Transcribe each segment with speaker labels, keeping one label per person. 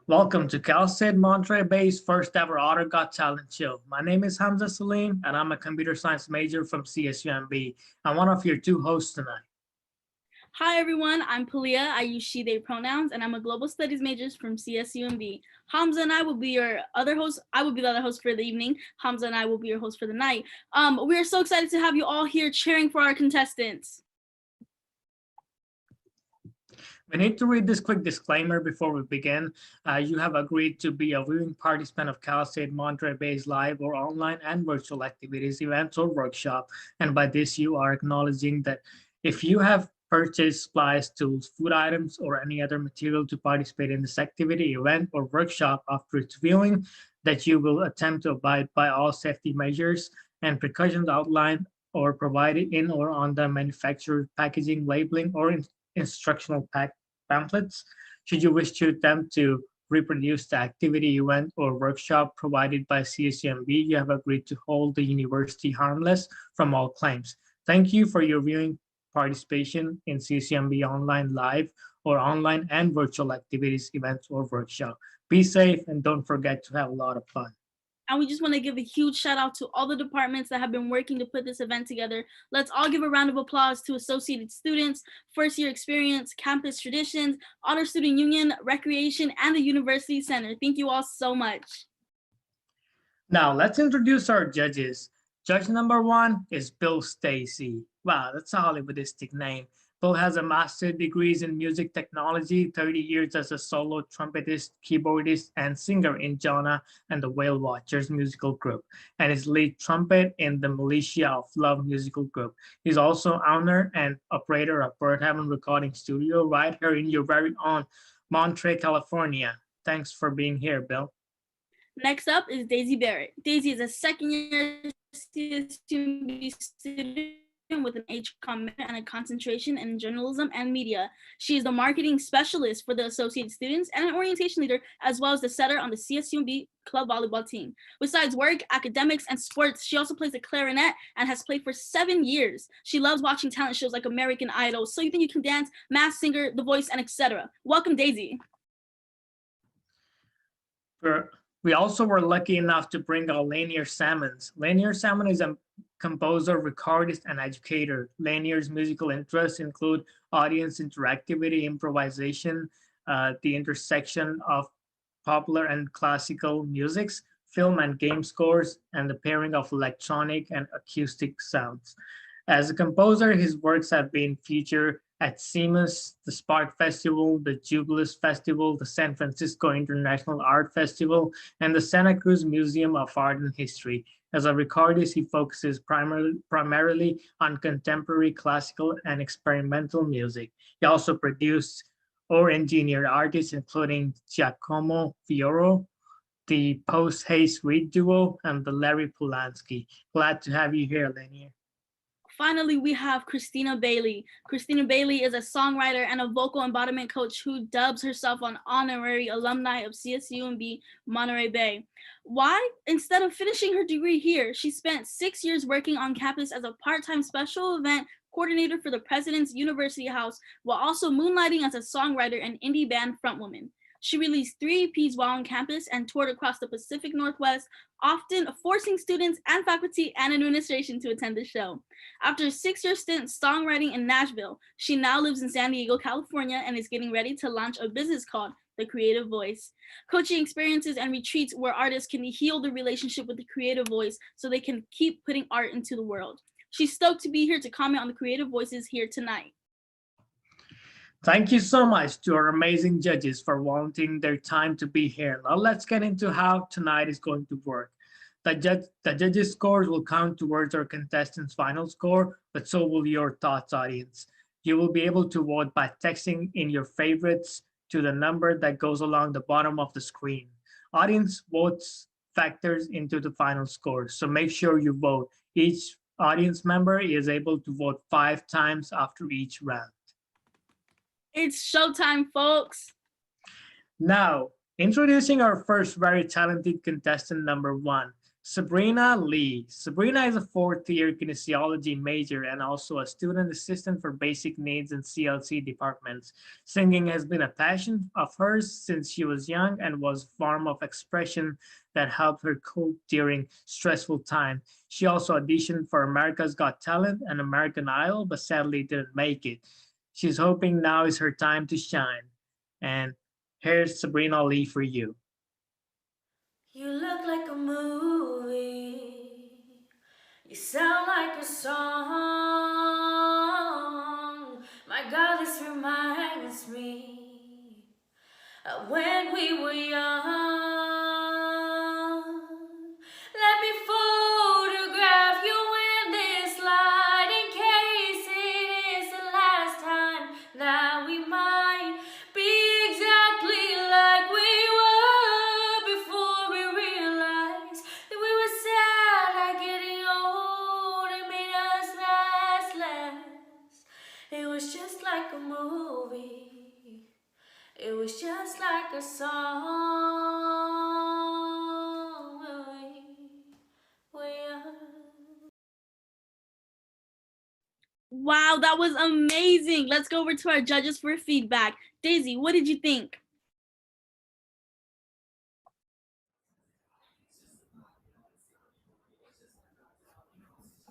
Speaker 1: Welcome to Cal State Monterey Bay's first ever Otter Got Talent show. My name is Hamza Salim, and I'm a computer science major from CSUMB. I'm one of your two hosts tonight.
Speaker 2: Hi everyone, I'm Palia. I use she, they pronouns, and I'm a global studies major from CSUMB. Hamza and I will be your other host. I will be the other host for the evening. Hamza and I will be your host for the night. We are so excited to have you all here cheering for our contestants.
Speaker 1: We need to read this quick disclaimer before we begin. You have agreed to be a viewing participant of Cal State Monterey Bay's live or online and virtual activities, events, or workshop. And by this, you are acknowledging that if you have purchased supplies, tools, food items, or any other material to participate in this activity, event, or workshop after its viewing, that you will attempt to abide by all safety measures and precautions outlined or provided in or on the manufacturer packaging, labeling, or instructional pamphlets. Should you wish to attempt to reproduce the activity, event, or workshop provided by CSUMB, you have agreed to hold the university harmless from all claims. Thank you for your viewing participation in CSUMB online live or online and virtual activities, events, or workshop. Be safe and don't forget to have a lot of fun.
Speaker 2: And we just want to give a huge shout out to all the departments that have been working to put this event together. Let's all give a round of applause to Associated Students, First Year Experience, Campus Traditions, Honor Student Union, Recreation, and the University Center. Thank you all so much.
Speaker 1: Now let's introduce our judges. Judge number one is Bill Stacy. Wow, that's a Hollywoodistic name. Bill has a master's degrees in music technology, 30 years as a solo trumpetist, keyboardist, and singer in Jonah and the Whale Watchers musical group, and is lead trumpet in the Militia of Love musical group. He's also owner and operator of Bird Heaven Recording Studio right here in your very own Monterey, California. Thanks for being here, Bill.
Speaker 2: Next up is Daisy Barrett. Daisy is a second-year CSUMB student with an HCOM and a concentration in journalism and media. She is the marketing specialist for the Associated Students and an orientation leader, as well as the setter on the CSUMB club volleyball team. Besides work, academics, and sports, she also plays the clarinet and has played for 7 years. She loves watching talent shows like American Idol, So You Think You Can Dance, Masked Singer, The Voice, and etc. Welcome, Daisy.
Speaker 1: We also were lucky enough to bring out Lanier Salmons. Lanier Salmon is a composer, recordist, and educator. Lanier's musical interests include audience interactivity, improvisation, the intersection of popular and classical musics, film and game scores, and the pairing of electronic and acoustic sounds. As a composer, his works have been featured at CMUS, the Spark Festival, the Jubilees Festival, the San Francisco International Art Festival, and the Santa Cruz Museum of Art and History. As a recordist, he focuses primarily on contemporary, classical, and experimental music. He also produced or engineered artists including Giacomo Fioro, the Post-Haste Reed Duo, and the Larry Polanski. Glad to have you here, Lanier.
Speaker 2: Finally, we have Christina Bailey. Christina Bailey is a songwriter and a vocal embodiment coach who dubs herself an honorary alumni of CSUMB Monterey Bay. Why? Instead of finishing her degree here, she spent 6 years working on campus as a part-time special event coordinator for the President's University House, while also moonlighting as a songwriter and indie band frontwoman. She released 3 EPs while on campus and toured across the Pacific Northwest, often forcing students and faculty and administration to attend the show. After a 6-year stint songwriting in Nashville, she now lives in San Diego, California, and is getting ready to launch a business called The Creative Voice. Coaching experiences and retreats where artists can heal their relationship with the creative voice so they can keep putting art into the world. She's stoked to be here to comment on the creative voices here tonight.
Speaker 1: Thank you so much to our amazing judges for wanting their time to be here. Now let's get into how tonight is going to work. The judges' scores will count towards our contestants' final score, but so will your thoughts, audience. You will be able to vote by texting in your favorites to the number that goes along the bottom of the screen. Audience votes factors into the final score, so make sure you vote. Each audience member is able to vote 5 times after each round.
Speaker 2: It's showtime, folks.
Speaker 1: Now, introducing our first very talented contestant, number 1. Sabrina Lee. Sabrina is a fourth-year kinesiology major and also a student assistant for basic needs and CLC departments. Singing has been a passion of hers since she was young and was a form of expression that helped her cope during stressful time. She also auditioned for America's Got Talent and American Idol, but sadly didn't make it. She's hoping now is her time to shine. And here's Sabrina Lee for you.
Speaker 3: You look like a movie. You sound like a song. My God, this reminds me of when we were young. Let me photograph you in this light in case it is the last time that we might be exactly like we were before we realized that we were sad at getting old and made us last. It was just like a movie. It was just like a song when we were young.
Speaker 2: Wow, that was amazing. Let's go over to our judges for feedback. Daisy, what did you think?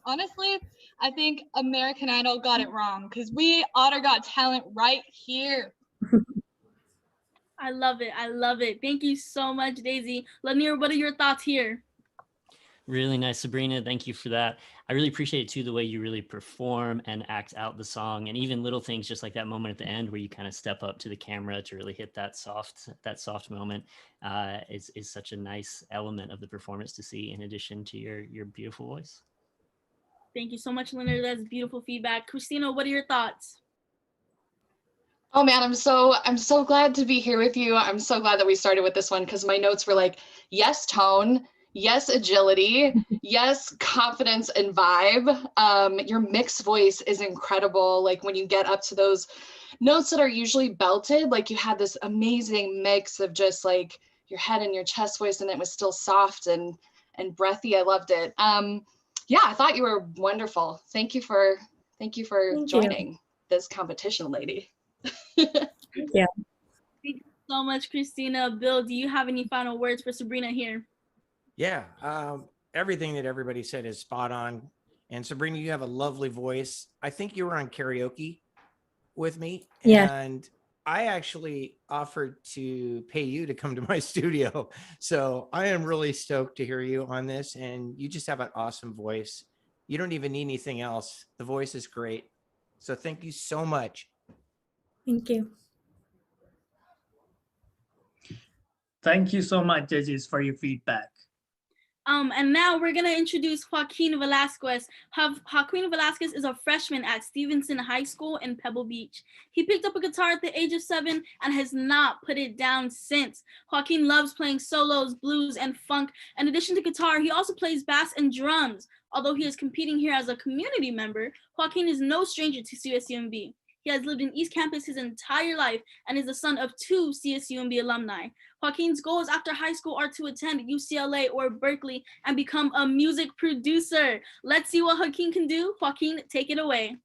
Speaker 4: Honestly, I think American Idol got it wrong because we Otter Got Talent right here.
Speaker 2: I love it. I love it. Thank you so much, Daisy. Lanier, what are your thoughts here?
Speaker 5: Really nice, Sabrina. Thank you for that. I really appreciate it too, the way you really perform and act out the song, and even little things just like that moment at the end where you kind of step up to the camera to really hit that soft moment is such a nice element of the performance to see, in addition to your beautiful voice.
Speaker 2: Thank you so much, Leonard. That's beautiful feedback. Christina, what are your thoughts?
Speaker 4: Oh man, I'm so glad to be here with you. I'm so glad that we started with this one because my notes were like, yes, tone, yes, agility, yes, confidence and vibe. Your mixed voice is incredible. Like when you get up to those notes that are usually belted, like you had this amazing mix of just like your head and your chest voice, and it was still soft and breathy. I loved it. Yeah, I thought you were wonderful. Thank you for joining this competition, lady.
Speaker 6: Thank you.
Speaker 2: Thank you so much, Christina. Bill, do you have any final words for Sabrina here?
Speaker 7: Yeah, everything that everybody said is spot on. And Sabrina, you have a lovely voice. I think you were on karaoke with me.
Speaker 6: Yeah.
Speaker 7: And I actually offered to pay you to come to my studio. So I am really stoked to hear you on this. And you just have an awesome voice. You don't even need anything else. The voice is great. So thank you so much.
Speaker 6: Thank you.
Speaker 1: Thank you so much, judges, for your feedback.
Speaker 2: And now we're gonna introduce Joaquin Velasquez. Joaquin Velasquez is a freshman at Stevenson High School in Pebble Beach. He picked up a guitar at the age of 7 and has not put it down since. Joaquin loves playing solos, blues, and funk. In addition to guitar, he also plays bass and drums. Although he is competing here as a community member, Joaquin is no stranger to CSUMB. He has lived in East Campus his entire life and is the son of 2 CSUMB alumni. Joaquin's goals after high school are to attend UCLA or Berkeley and become a music producer. Let's see what Joaquin can do. Joaquin, take it away.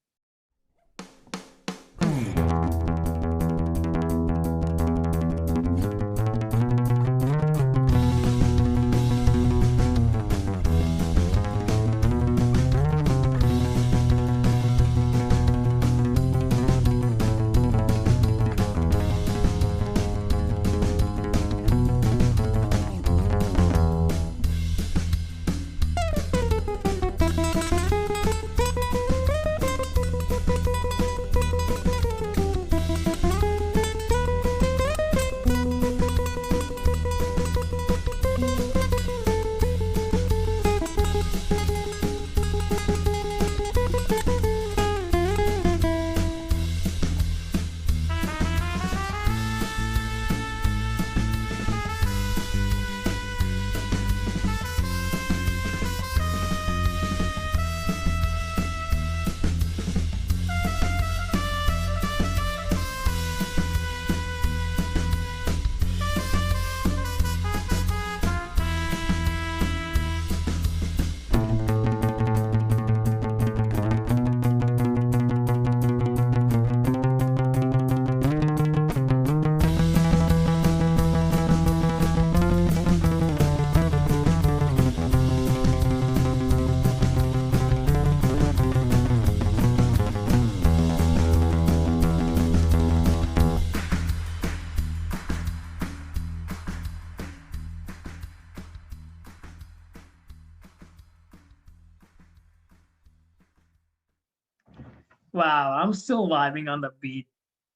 Speaker 1: Wow, I'm still vibing on the beat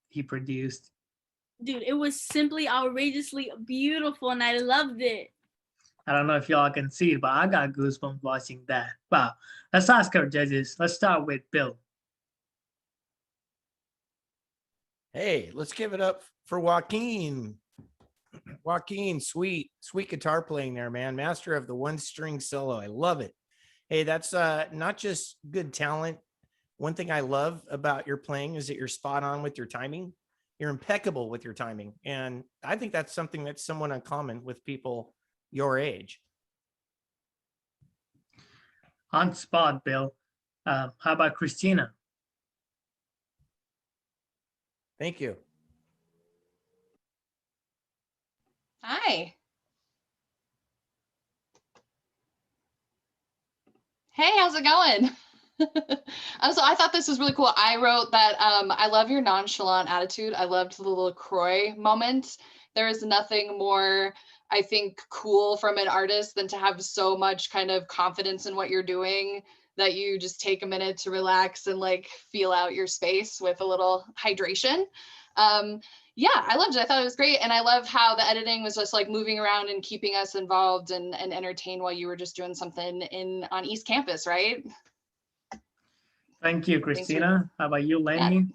Speaker 1: he produced.
Speaker 2: Dude, it was simply outrageously beautiful and I loved it.
Speaker 1: I don't know if y'all can see it, but I got goosebumps watching that. Wow. Let's ask our judges. Let's start with Bill.
Speaker 7: Hey, let's give it up for Joaquin. Joaquin, sweet guitar playing there, man. Master of the one string solo. I love it. Hey, that's not just good talent. One thing I love about your playing is that you're spot on with your timing. You're impeccable with your timing. And I think that's something that's somewhat uncommon with people your age.
Speaker 1: On spot, Bill. How about Christina?
Speaker 7: Thank you.
Speaker 4: Hi. Hey, how's it going? So I thought this was really cool. I wrote that I love your nonchalant attitude. I loved the LaCroix moment. There is nothing more, I think, cool from an artist than to have so much kind of confidence in what you're doing that you just take a minute to relax and like feel out your space with a little hydration. Yeah, I loved it. I thought it was great. And I love how the editing was just like moving around and keeping us involved and entertained while you were just doing something on East Campus, right?
Speaker 1: Thank you, Christina. How about you, Lenny?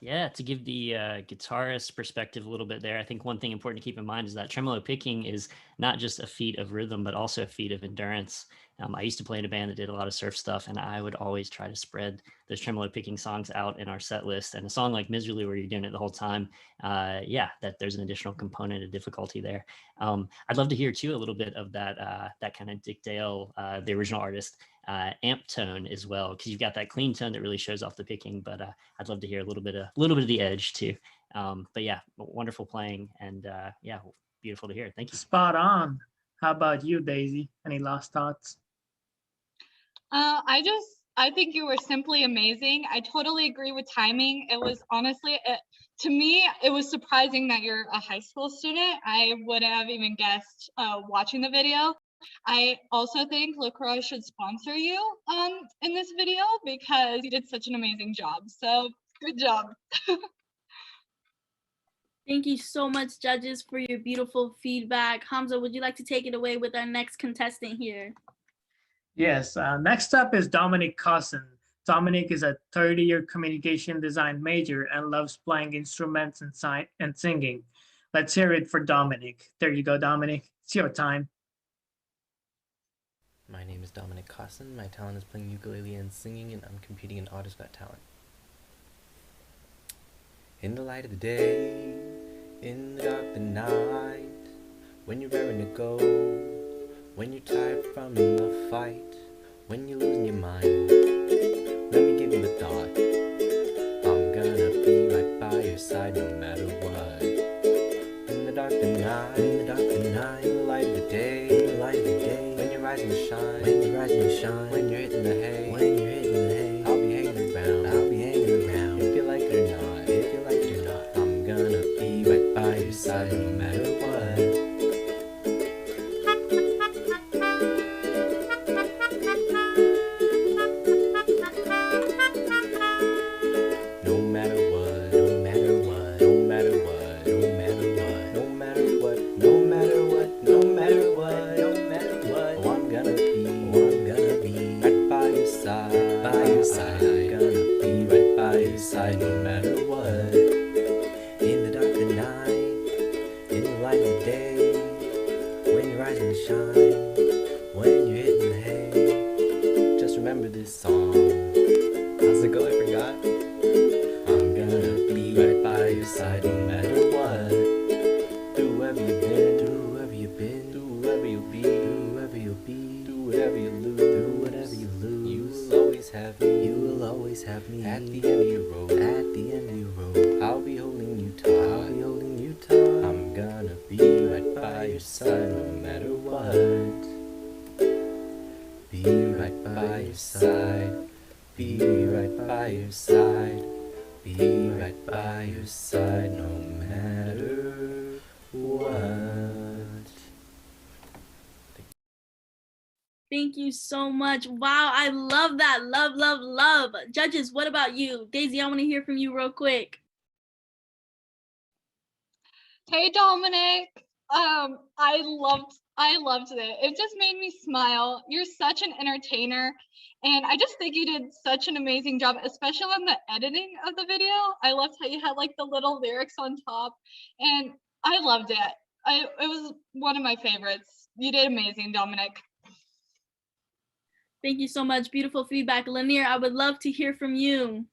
Speaker 5: Yeah, to give the guitarist perspective a little bit there, I think one thing important to keep in mind is that tremolo picking is not just a feat of rhythm, but also a feat of endurance. I used to play in a band that did a lot of surf stuff, and I would always try to spread those tremolo picking songs out in our set list. And a song like Miserably, where you're doing it the whole time, yeah, that there's an additional component of difficulty there. I'd love to hear too a little bit of that kind of Dick Dale, the original artist, amp tone as well, because you've got that clean tone that really shows off the picking. But I'd love to hear a little bit of the edge too. But yeah, wonderful playing, and yeah, beautiful to hear. Thank you.
Speaker 1: Spot on. How about you, Daisy? Any last thoughts?
Speaker 8: I think you were simply amazing. I totally agree with timing. It was honestly, to me, it was surprising that you're a high school student. I wouldn't have even guessed watching the video. I also think LaCroix should sponsor you in this video because you did such an amazing job. So good job.
Speaker 2: Thank you so much, judges, for your beautiful feedback. Hamza, would you like to take it away with our next contestant here?
Speaker 1: Yes, next up is Dominic Cousin. Dominic is a third-year communication design major and loves playing instruments and singing. Let's hear it for Dominic. There you go, Dominic. It's your time.
Speaker 9: My name is Dominic Cousin. My talent is playing ukulele and singing, and I'm competing in Otters Got Talent. In the light of the day, in the dark of the night, when you're raring to go, when you're tired from the fight, when you're losing your mind, let me give you a thought. I'm gonna be right by your side no matter what. In the dark of the night, in the dark of the night, in the light of the day, in the light of the day, when you're rising to shine, when you're rising to shine, when you're hitting the hay, when you're hitting the hay, I'll be hanging around, I'll be hanging around. If you like it or not, if you like it or not, I'm gonna be right by your side no matter what.
Speaker 2: Thank you so much. Wow, I love that. Love, love, love. Judges, what about you? Daisy, I want to hear from you real quick.
Speaker 8: Hey Dominic. I loved it. It just made me smile. You're such an entertainer. And I just think you did such an amazing job, especially on the editing of the video. I loved how you had like the little lyrics on top. And I loved it. It was one of my favorites. You did amazing, Dominic.
Speaker 2: Thank you so much. Beautiful feedback. Lanier, I would love to hear from you.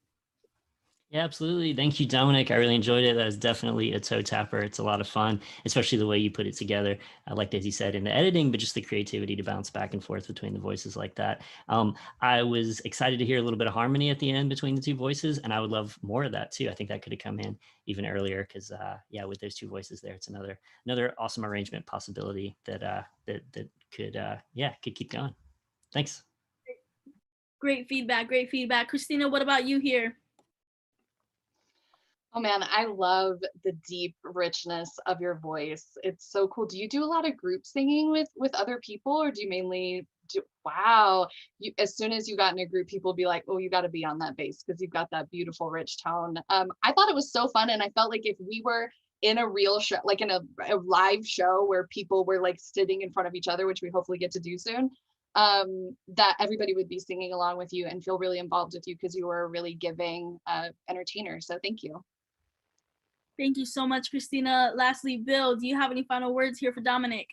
Speaker 5: Yeah, absolutely. Thank you, Dominic. I really enjoyed it. That was definitely a toe tapper. It's a lot of fun, especially the way you put it together. Like Daisy said, in the editing, but just the creativity to bounce back and forth between the voices like that. I was excited to hear a little bit of harmony at the end between the two voices, and I would love more of that too. I think that could have come in even earlier because, yeah, with those two voices there, it's another awesome arrangement possibility that that could keep going. Thanks.
Speaker 2: Great feedback. Great feedback. Christina, what about you here?
Speaker 4: Oh man, I love the deep richness of your voice. It's so cool. Do you do a lot of group singing with other people, or do you mainly do? Wow, you, as soon as you got in a group, people be like, "Oh, you got to be on that bass because you've got that beautiful, rich tone." I thought it was so fun, and I felt like if we were in a real show, like in a live show where people were like sitting in front of each other, which we hopefully get to do soon, that everybody would be singing along with you and feel really involved with you because you were a really giving entertainer. So thank you.
Speaker 2: Thank you so much, Christina. Lastly, Bill, do you have any final words here for Dominic?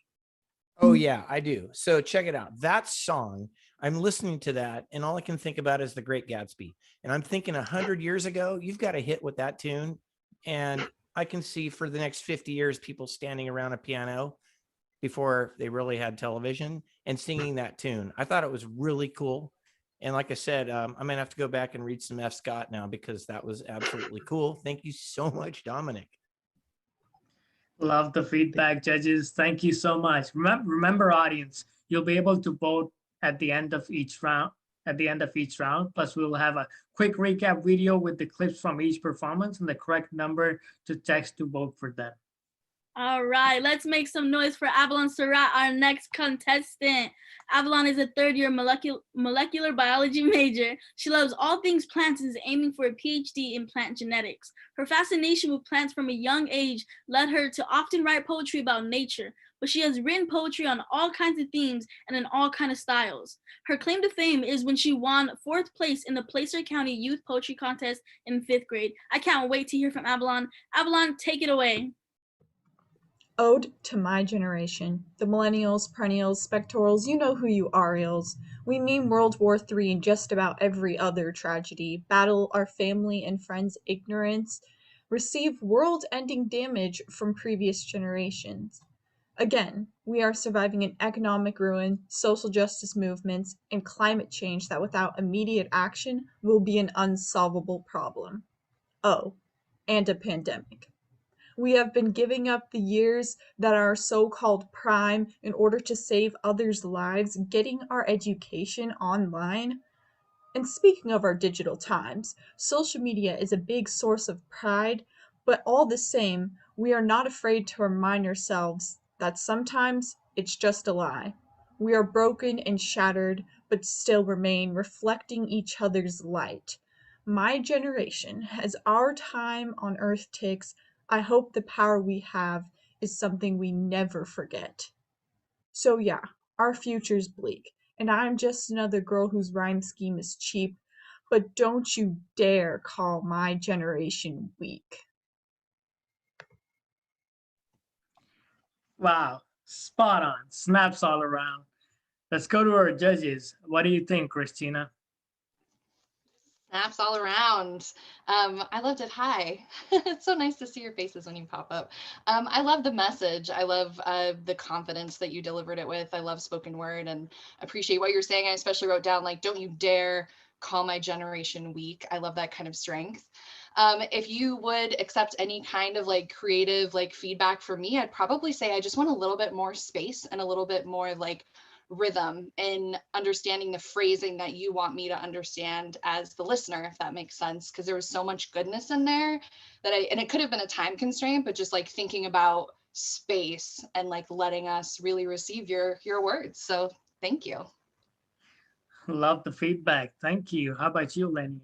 Speaker 7: Oh yeah, I do. So check it out. That song, I'm listening to that and all I can think about is The Great Gatsby. And I'm thinking 100 years ago, you've got a hit with that tune. And I can see for the next 50 years, people standing around a piano before they really had television and singing that tune. I thought it was really cool. And like I said, I'm gonna have to go back and read some F. Scott now because that was absolutely cool. Thank you so much, Dominic.
Speaker 1: Love the feedback, judges. Thank you so much. Remember, audience, you'll be able to vote at the end of each round. Plus, we will have a quick recap video with the clips from each performance and the correct number to text to vote for them.
Speaker 2: All right, let's make some noise for Avalon Surratt, our next contestant. Avalon is a third-year molecular biology major. She loves all things plants and is aiming for a PhD in plant genetics. Her fascination with plants from a young age led her to often write poetry about nature, but she has written poetry on all kinds of themes and in all kinds of styles. Her claim to fame is when she won 4th place in the Placer County Youth Poetry Contest in 5th grade. I can't wait to hear from Avalon. Avalon, take it away.
Speaker 10: Ode to my generation. The millennials, perennials, spectorals, you know who you are, ills. We mean World War III and just about every other tragedy. Battle our family and friends' ignorance. Receive world-ending damage from previous generations. Again, we are surviving an economic ruin, social justice movements, and climate change that without immediate action will be an unsolvable problem. Oh, and a pandemic. We have been giving up the years that are so-called prime in order to save others' lives, getting our education online. And speaking of our digital times, social media is a big source of pride, but all the same, we are not afraid to remind ourselves that sometimes it's just a lie. We are broken and shattered, but still remain reflecting each other's light. My generation, as our time on Earth ticks, I hope the power we have is something we never forget. So yeah, our future's bleak, and I'm just another girl whose rhyme scheme is cheap, but don't you dare call my generation weak.
Speaker 1: Wow, spot on. Snaps all around. Let's go to our judges. What do you think, Christina?
Speaker 4: Snaps all around. I loved it. Hi. It's so nice to see your faces when you pop up. I love the message. I love the confidence that you delivered it with. I love spoken word and appreciate what you're saying. I especially wrote down, like, don't you dare call my generation weak. I love that kind of strength. If you would accept any kind of like creative like feedback for me, I'd probably say I just want a little bit more space and a little bit more like rhythm in understanding the phrasing that you want me to understand as the listener, if that makes sense, because there was so much goodness in there that and it could have been a time constraint, but just like thinking about space and like letting us really receive your words. So thank you.
Speaker 1: Love the feedback. Thank you. How about you, Lenny?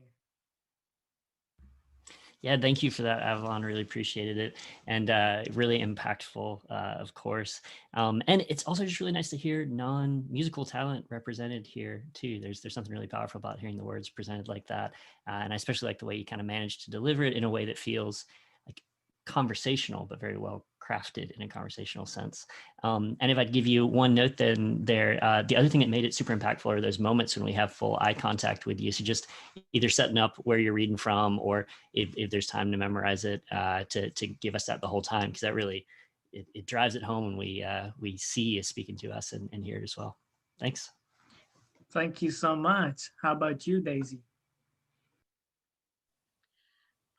Speaker 5: Yeah, thank you for that, Avalon. Really appreciated it, and really impactful, of course. And it's also just really nice to hear non-musical talent represented here too. There's something really powerful about hearing the words presented like that, and I especially like the way you kind of managed to deliver it in a way that feels like conversational, but very well crafted in a conversational sense. And if I'd give you one note, then the other thing that made it super impactful are those moments when we have full eye contact with you. So just either setting up where you're reading from, or if there's time to memorize it, to give us that the whole time, because that really it drives it home when we see you speaking to us and hear it as well. Thanks.
Speaker 1: Thank you so much. How about you, Daisy?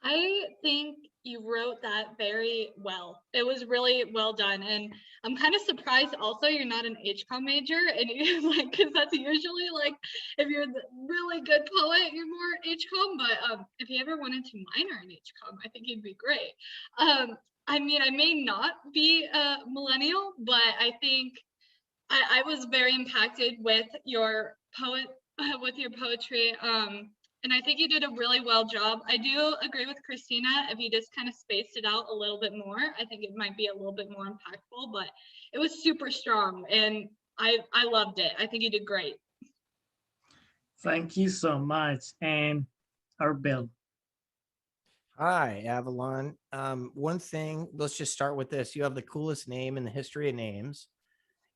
Speaker 8: I think you wrote that very well. It was really well done. And I'm kind of surprised also you're not an HCOM major. And like, because that's usually like, if you're a really good poet, you're more HCOM. But if you ever wanted to minor in HCOM, I think you'd be great. I mean, I may not be a millennial, but I think I was very impacted with your with your poetry. And I think you did a really well job. I do agree with Christina. If you just kind of spaced it out a little bit more, I think it might be a little bit more impactful, but it was super strong and I loved it. I think you did great.
Speaker 1: Thank you so much. And our Bill.
Speaker 7: Hi, Avalon. One thing, let's just start with this. You have the coolest name in the history of names.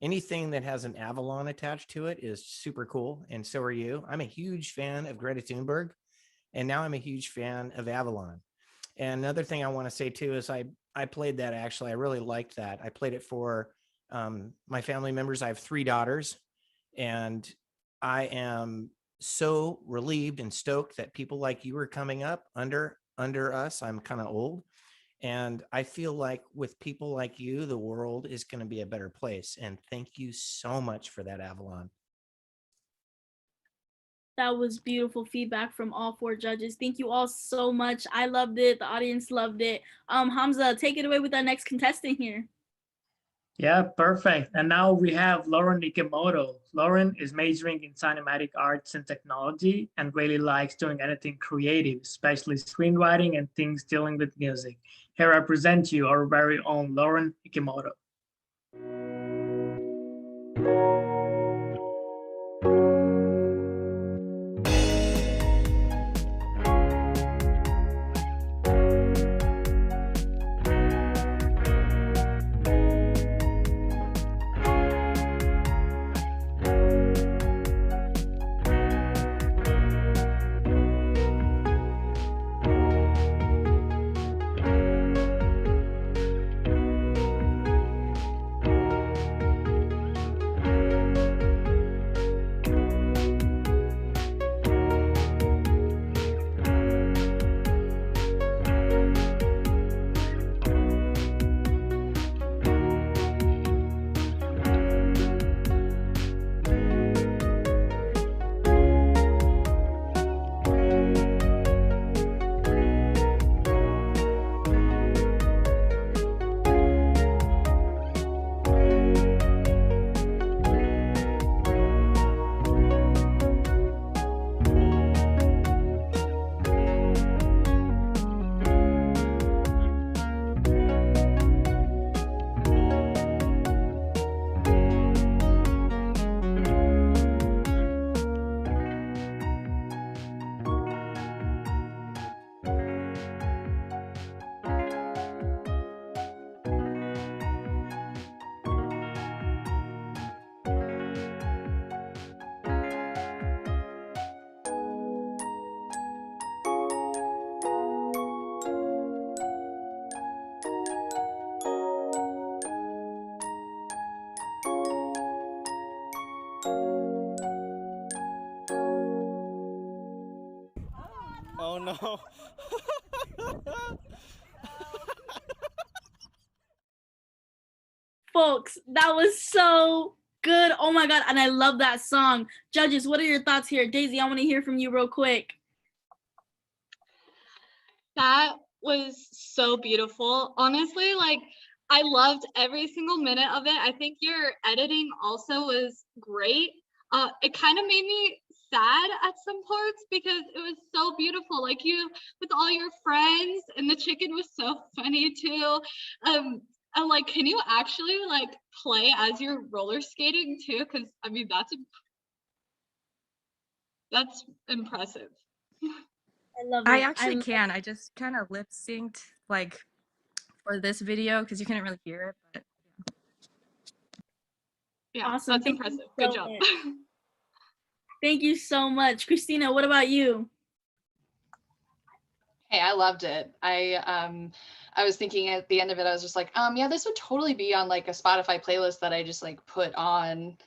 Speaker 7: Anything that has an Avalon attached to it is super cool, and so are you. I'm a huge fan of Greta Thunberg, and now I'm a huge fan of Avalon. And another thing I want to say too is I played that, actually. I really liked that. I played it for my family members. I have 3 daughters, and I am so relieved and stoked that people like you are coming up under us. I'm kind of old. And I feel like with people like you, the world is going to be a better place. And thank you so much for that, Avalon.
Speaker 2: That was beautiful feedback from all 4 judges. Thank you all so much. I loved it. The audience loved it. Hamza, take it away with our next contestant here.
Speaker 1: Yeah, perfect. And now we have Lauren Ikemoto. Lauren is majoring in cinematic arts and technology and really likes doing anything creative, especially screenwriting and things dealing with music. Here I present you our very own Lauren Ikemoto.
Speaker 11: Oh no.
Speaker 2: Folks, that was so good. Oh my God. And I love that song. Judges, what are your thoughts here? Daisy, I want to hear from you real quick.
Speaker 8: That was so beautiful. Honestly, like I loved every single minute of it. I think your editing also was great. It kind of made me sad at some parts because it was so beautiful. Like you with all your friends, and the chicken was so funny too. And like, can you actually like play as you're roller skating too? Because I mean, that's impressive.
Speaker 2: I love
Speaker 12: I
Speaker 2: it.
Speaker 12: actually can. I just kind of lip synced like for this video because you couldn't really hear it. But
Speaker 8: Yeah,
Speaker 2: Awesome.
Speaker 8: that's
Speaker 2: Thank you
Speaker 8: impressive.
Speaker 2: so
Speaker 8: Good job.
Speaker 2: much. Thank you so much. Christina, what about you?
Speaker 4: Hey, I loved it. I was thinking at the end of it, I was just like, yeah, this would totally be on like a Spotify playlist that I just like put on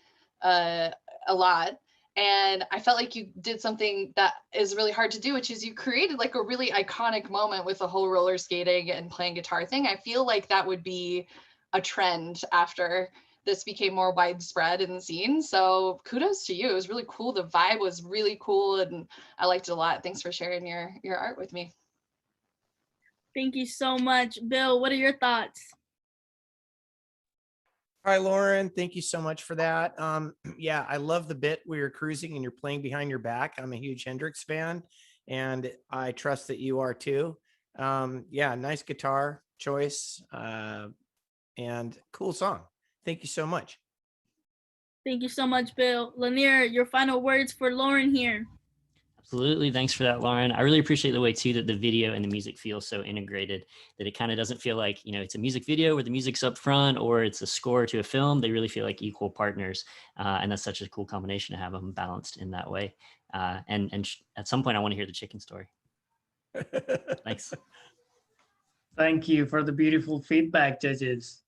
Speaker 4: a lot. And I felt like you did something that is really hard to do, which is you created like a really iconic moment with the whole roller skating and playing guitar thing. I feel like that would be a trend after this became more widespread in the scene. So kudos to you. It was really cool. The vibe was really cool and I liked it a lot. Thanks for sharing your art with me.
Speaker 2: Thank you so much. Bill, what are your thoughts?
Speaker 7: Hi, Lauren. Thank you so much for that. Yeah, I love the bit where you're cruising and you're playing behind your back. I'm a huge Hendrix fan, and I trust that you are too. Yeah, nice guitar choice and cool song. Thank you so much.
Speaker 2: Thank you so much, Bill. Lanier, your final words for Lauren here.
Speaker 5: Absolutely. Thanks for that, Lauren. I really appreciate the way too that the video and the music feel so integrated, that it kind of doesn't feel like, it's a music video where the music's up front or it's a score to a film. They really feel like equal partners. And that's such a cool combination to have them balanced in that way. And at some point I want to hear the chicken story. Thanks.
Speaker 1: Thank you for the beautiful feedback, judges.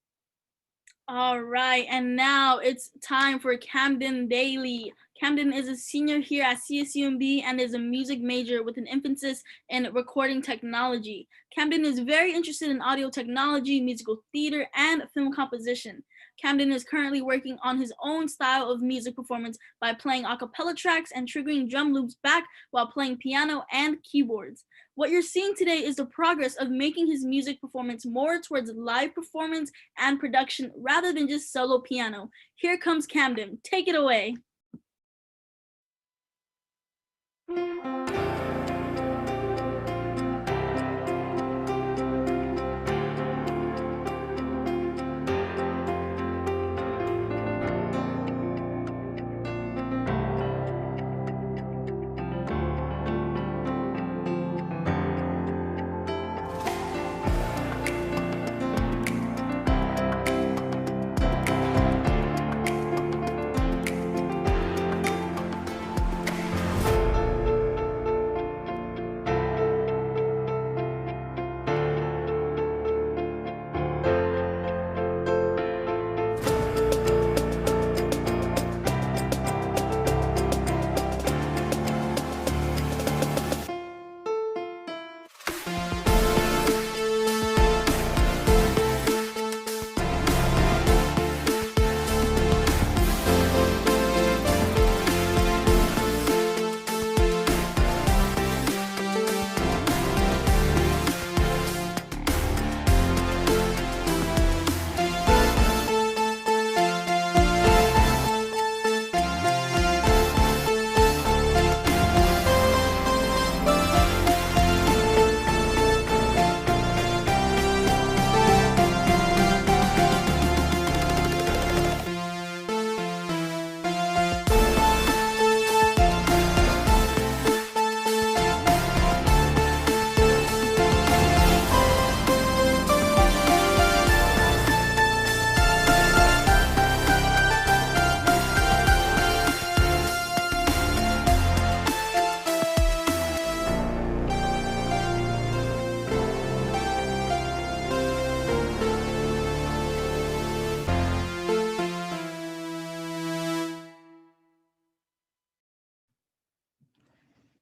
Speaker 2: All right, and now it's time for Camden Daly. Camden is a senior here at CSUMB and is a music major with an emphasis in recording technology. Camden is very interested in audio technology, musical theater, and film composition. Camden is currently working on his own style of music performance by playing a cappella tracks and triggering drum loops back while playing piano and keyboards. What you're seeing today is the progress of making his music performance more towards live performance and production rather than just solo piano. Here comes Camden. Take it away.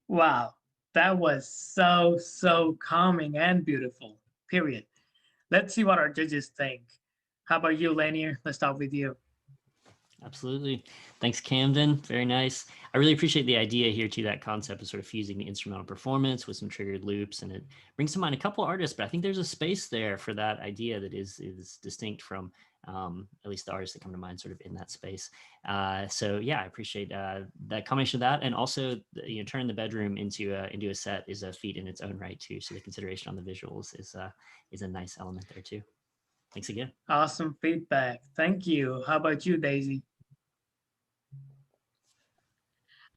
Speaker 1: Wow, that was so calming and beautiful, period. Let's see what our judges think. How about you, Lanier? Let's start with you.
Speaker 5: Absolutely. Thanks, Camden. Very nice. I really appreciate the idea here too, that concept of sort of fusing the instrumental performance with some triggered loops, and it brings to mind a couple artists, but I think there's a space there for that idea that is distinct from at least the artists that come to mind sort of in that space. So yeah, I appreciate that combination of that, and also turning the bedroom into a set is a feat in its own right too. So the consideration on the visuals is a nice element there too. Thanks again.
Speaker 1: Awesome feedback. Thank you. How about you, Daisy?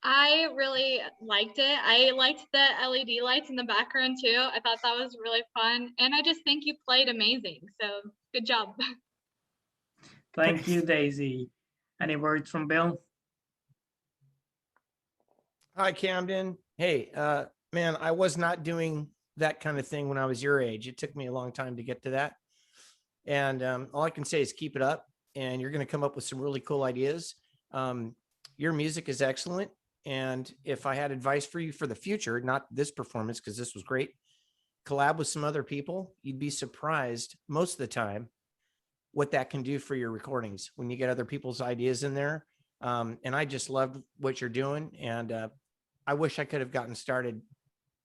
Speaker 8: I really liked it. I liked the LED lights in the background too. I thought that was really fun. And I just think you played amazing. So good job.
Speaker 1: Thank you, Daisy. Any words from Bill?
Speaker 7: Hi, Camden. Hey, man, I was not doing that kind of thing when I was your age. It took me a long time to get to that. And all I can say is keep it up, and you're going to come up with some really cool ideas. Your music is excellent. And if I had advice for you for the future, not this performance, because this was great, collab with some other people, you'd be surprised most of the time what that can do for your recordings when you get other people's ideas in there. And I just loved what you're doing. And I wish I could have gotten started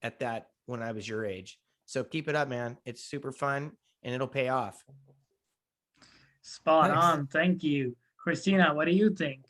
Speaker 7: at that when I was your age. So keep it up, man. It's super fun and it'll pay off.
Speaker 1: Spot
Speaker 7: Thanks.
Speaker 1: on. Thank you. Christina, what do you think?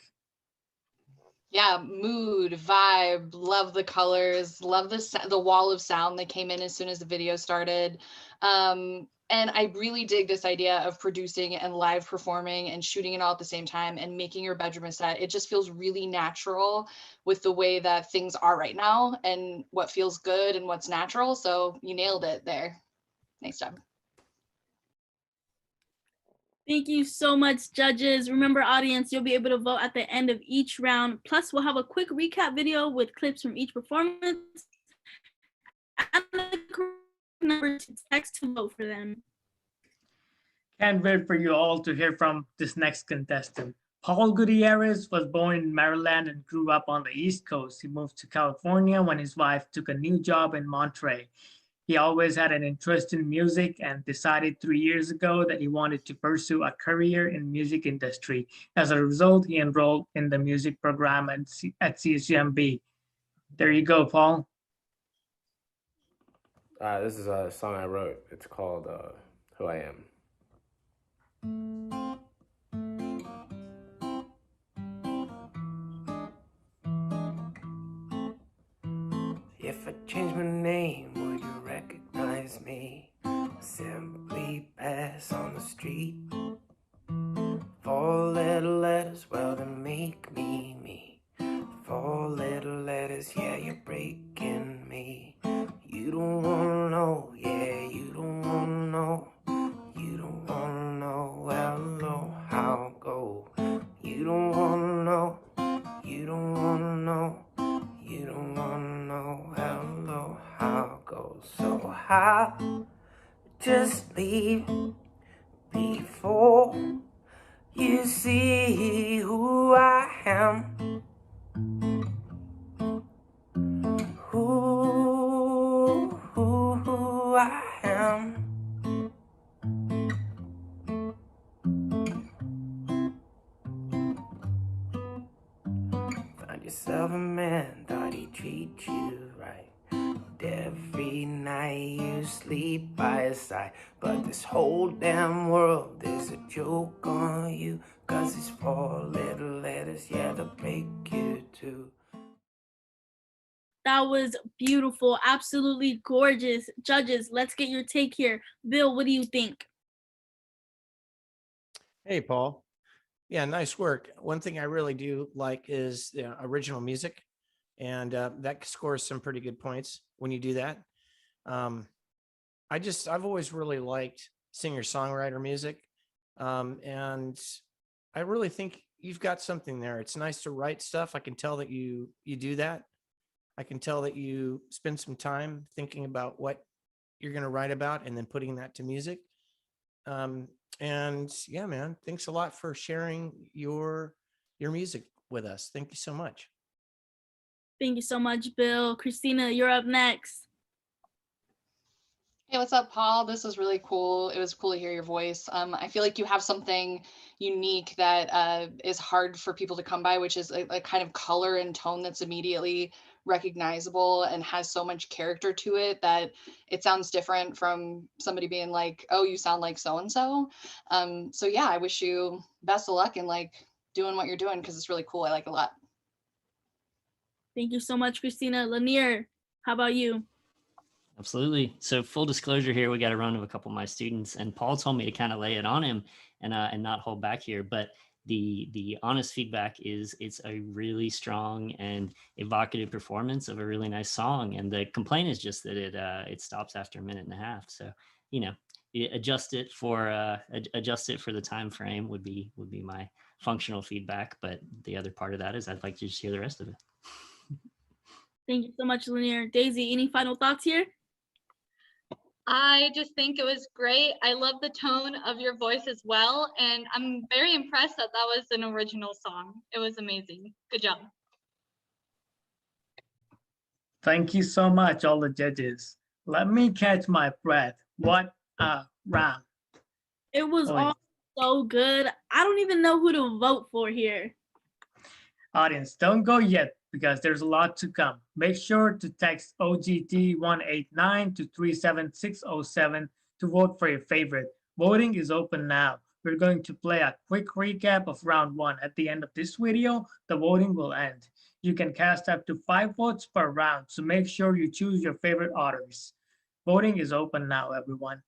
Speaker 4: Yeah, mood, vibe, love the colors, love the wall of sound that came in as soon as the video started. And I really dig this idea of producing and live performing and shooting it all at the same time and making your bedroom a set. It just feels really natural with the way that things are right now and what feels good and what's natural. So you nailed it there. Nice job.
Speaker 2: Thank you so much, judges. Remember, audience, you'll be able to vote at the end of each round. Plus, we'll have a quick recap video with clips from each performance and the number to text to vote for them.
Speaker 1: Can't wait for you all to hear from this next contestant. Paul Gutierrez was born in Maryland and grew up on the East Coast. He moved to California when his wife took a new job in Monterey. He always had an interest in music and decided 3 years ago that he wanted to pursue a career in music industry. As a result, he enrolled in the music program at CSUMB. There you go, Paul.
Speaker 13: This is a song I wrote. It's called Who I Am. If I change my name, would you recognize me? Simply pass on the street. 4 little letters, well, they make me me. 4 little letters, yeah, you're breaking me. You don't wanna know, yeah, you don't wanna know. You don't wanna know, well, no, how it go. You don't wanna know, you don't wanna know. You don't wanna know, well, no, how it goes. So I'll just leave before you see who I am. Who I am. Find yourself a man, thought he'd treat you right. Every night you sleep by his side. But this whole damn world is a joke on you. 'Cause these 4 little letters, yeah, they'll break you too.
Speaker 2: That was beautiful. Absolutely gorgeous. Judges, let's get your take here. Bill, what do you think?
Speaker 7: Hey, Paul. Yeah, nice work. One thing I really do like is the original music, and that scores some pretty good points when you do that. I've always really liked singer-songwriter music, and I really think you've got something there. It's nice to write stuff. I can tell that you do that. I can tell that you spend some time thinking about what you're going to write about and then putting that to music. And yeah, man, thanks a lot for sharing your music with us. Thank you so much.
Speaker 2: Thank you so much, Bill. Christina, you're up next.
Speaker 4: Hey, what's up, Paul? This was really cool. It was cool to hear your voice. I feel like you have something unique that is hard for people to come by, which is a kind of color and tone that's immediately recognizable and has so much character to it that it sounds different from somebody being like, oh, you sound like so and so. So yeah, I wish you best of luck in like doing what you're doing, because it's really cool. I like it a lot.
Speaker 2: Thank you so much, Christina. Lanier, how about you?
Speaker 5: Absolutely. So full disclosure here, we got a run of a couple of my students, and Paul told me to kind of lay it on him and not hold back here. But the honest feedback is it's a really strong and evocative performance of a really nice song. And the complaint is just that it stops after a minute and a half. So, you know, adjust it for the time frame would be my functional feedback. But the other part of that is I'd like to just hear the rest of it.
Speaker 2: Thank you so much, Lanier. Daisy, any final thoughts here?
Speaker 8: I just think it was great. I love the tone of your voice as well. And I'm very impressed that that was an original song. It was amazing. Good job.
Speaker 1: Thank you so much, all the judges. Let me catch my breath. What a round.
Speaker 2: It was all so good. I don't even know who to vote for here.
Speaker 1: Audience, don't go yet because there's a lot to come. Make sure to text OGT 189 to 37607 to vote for your favorite. Voting is open now. We're going to play a quick recap of round 1. At the end of this video, the voting will end. You can cast up to 5 votes per round, so make sure you choose your favorite otters. Voting is open now, everyone.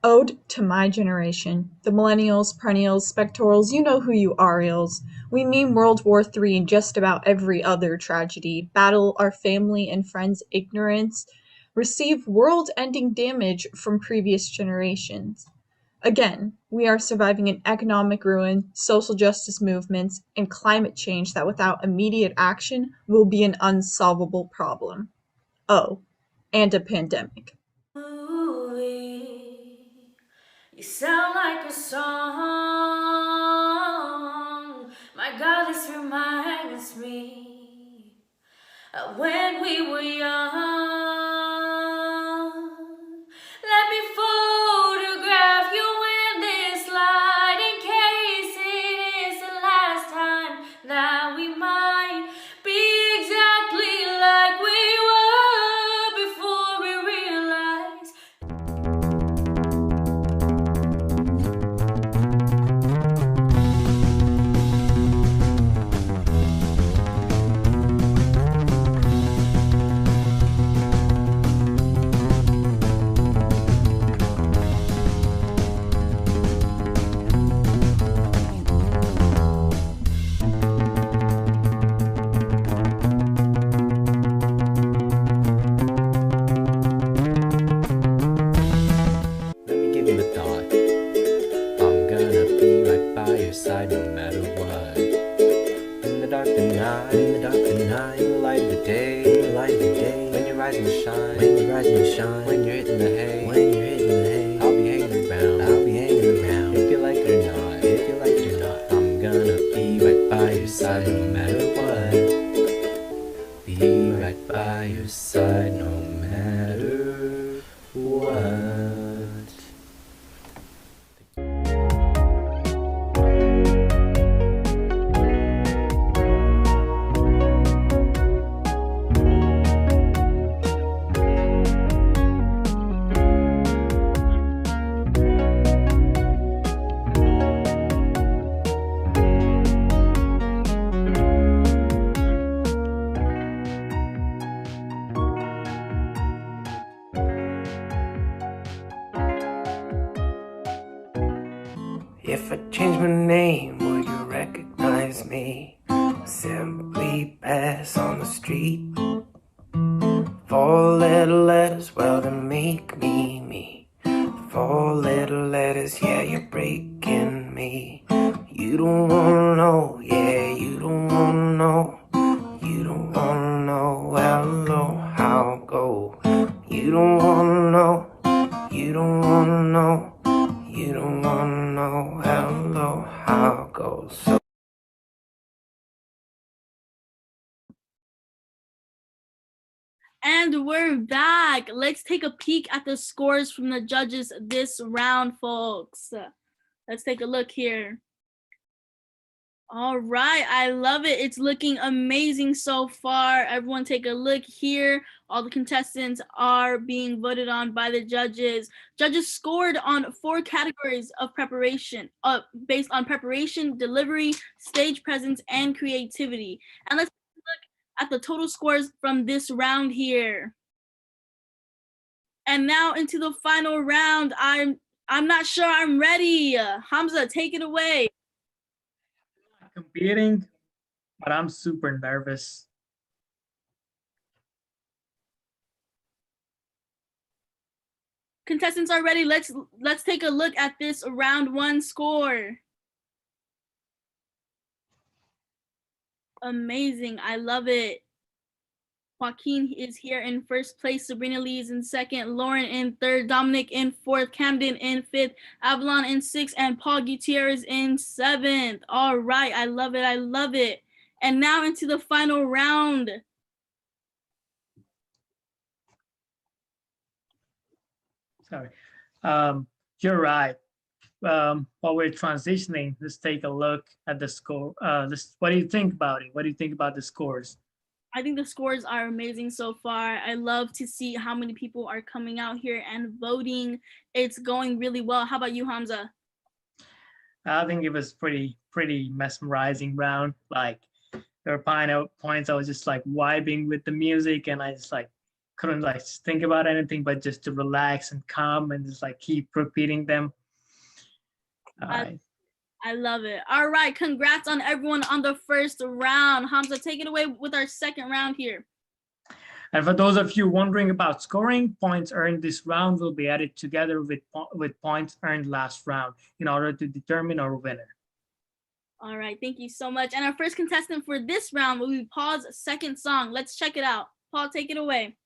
Speaker 10: Ode to my generation. The millennials, perennials, spectorals, you know who you are, ills. We meme World War III and just about every other tragedy. Battle our family and friends' ignorance. Receive world-ending damage from previous generations. Again, we are surviving an economic ruin, social justice movements, and climate change that without immediate action will be an unsolvable problem. Oh, and a pandemic.
Speaker 3: You sound like a song. My God, this reminds me of when we were young. Let me photograph you in this light in case it is the last time that we might be exactly like we were before we realized.
Speaker 9: Let me give you a thought. I'm gonna be right by your side no matter what. In the dark of the night, in the dark of the night, in the light of the day, in the light of the day. When you're rising to shine, when you're rising to shine, when you're hitting the hay, when you're hitting the hay. I'll be hanging around, I'll be hanging around. If you like it or not, if you like it or not, I'm gonna be right by your side no matter what. Be right by your side no matter what.
Speaker 13: If I change my name, would you recognize me? Simply pass on the street. 4 little letters, well, they make me me. 4 little letters, yeah, you're breaking me. You don't wanna know, yeah, you don't wanna know. You don't wanna know, hello, how it go. You don't wanna know, you don't wanna know. You don't wanna know, hello, how it goes. So
Speaker 2: And we're back. Let's take a peek at the scores from the judges this round, folks. Let's take a look here. All right, I love it. It's looking amazing so far. Everyone take a look here. All the contestants are being voted on by the judges. Judges scored on 4 categories of preparation, based on preparation, delivery, stage presence, and creativity. And let's look at the total scores from this round here. And now into the final round. I'm not sure I'm ready. Hamza, take it away.
Speaker 1: Competing, but I'm super nervous.
Speaker 2: Contestants are ready. Let's take a look at this round 1 score. Amazing. I love it. Joaquin is here in first place. Sabrina Lee is in second. Lauren in third. Dominic in fourth. Camden in fifth. Avalon in sixth. And Paul Gutierrez in seventh. All right. I love it. I love it. And now into the final round.
Speaker 1: Sorry. You're right. While we're transitioning, let's take a look at the score. What do you think about it? What do you think about the scores?
Speaker 2: I think the scores are amazing so far. I love to see how many people are coming out here and voting. It's going really well. How about you, Hamza?
Speaker 1: I think it was pretty mesmerizing round. Like there were points I was just like vibing with the music, and I just like couldn't like think about anything but just to relax and calm and just like keep repeating them.
Speaker 2: I love it. All right, congrats on everyone on the first round. Hamza, take it away with our second round here.
Speaker 1: And for those of you wondering about scoring, points earned this round will be added together with points earned last round in order to determine our winner.
Speaker 2: All right, thank you so much. And our first contestant for this round will be Paul's second song. Let's check it out. Paul, take it away.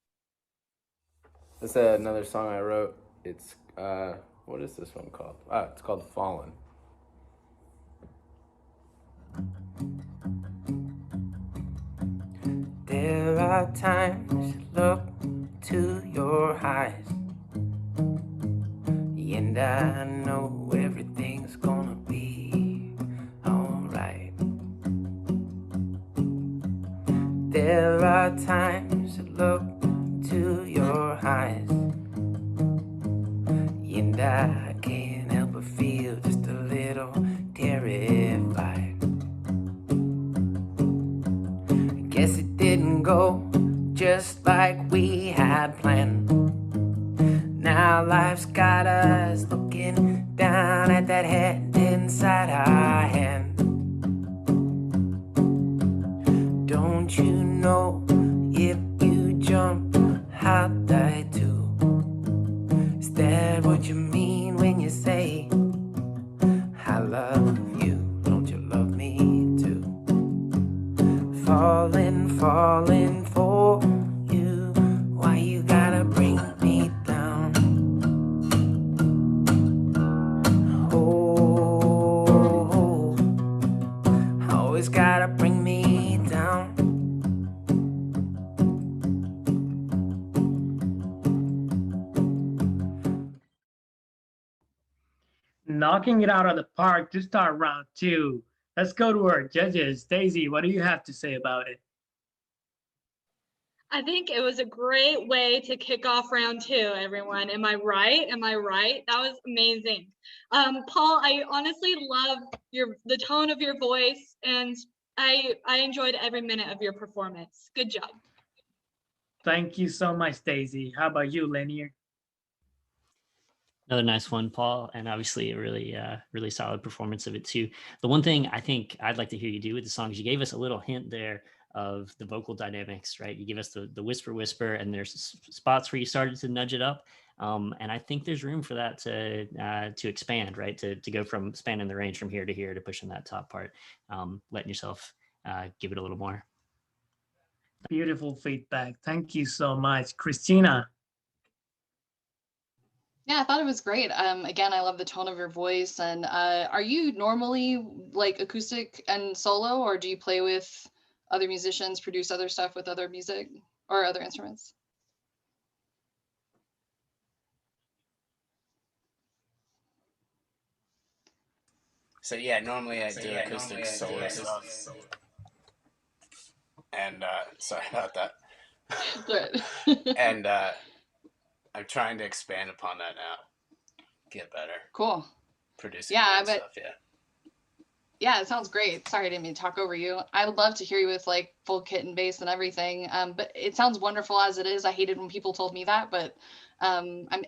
Speaker 9: This is another song I wrote. It's, what is this one called? It's called Fallen.
Speaker 13: there are times you look to your eyes, and I know everything's gonna be alright. There are times you look to your eyes, and I can't help but feel just a little terrified. Guess it didn't go just like we had planned. Now life's got us looking down at that head inside our hand. Don't you know if you jump, I'll die too? Is that what you mean when you say I love you? Don't you love me too? Falling for you. Why you gotta bring me down? Oh, always gotta bring me down.
Speaker 1: Knocking it out of the park to start round 2. Let's go to our judges. Daisy, what do you have to say about it?
Speaker 8: I think it was a great way to kick off round 2, everyone. Am I right? Am I right? That was amazing. Paul, I honestly love the tone of your voice, and I enjoyed every minute of your performance. Good job.
Speaker 1: Thank you so much, Daisy. How about you, Linear?
Speaker 5: Another nice one, Paul, and obviously a really solid performance of it too. The one thing I think I'd like to hear you do with the songs, you gave us a little hint there of the vocal dynamics, right? You give us the whisper, and there's spots where you started to nudge it up. And I think there's room for that to expand, right? To go from spanning the range from here to here to pushing that top part, letting yourself give it a little more.
Speaker 1: Beautiful feedback. Thank you so much. Christina.
Speaker 4: Yeah, I thought it was great. Again, I love the tone of your voice. And are you normally like acoustic and solo, or do you play with other musicians, produce other stuff with other music or other instruments?
Speaker 14: So yeah, normally I do acoustic solo stuff. And sorry about that. And I'm trying to expand upon that now. Get better.
Speaker 4: Cool.
Speaker 14: Producing
Speaker 4: stuff,
Speaker 14: yeah.
Speaker 4: Yeah, it sounds great. Sorry, I didn't mean to talk over you. I would love to hear you with like full kit and bass and everything. But it sounds wonderful as it is. I hated when people told me that, but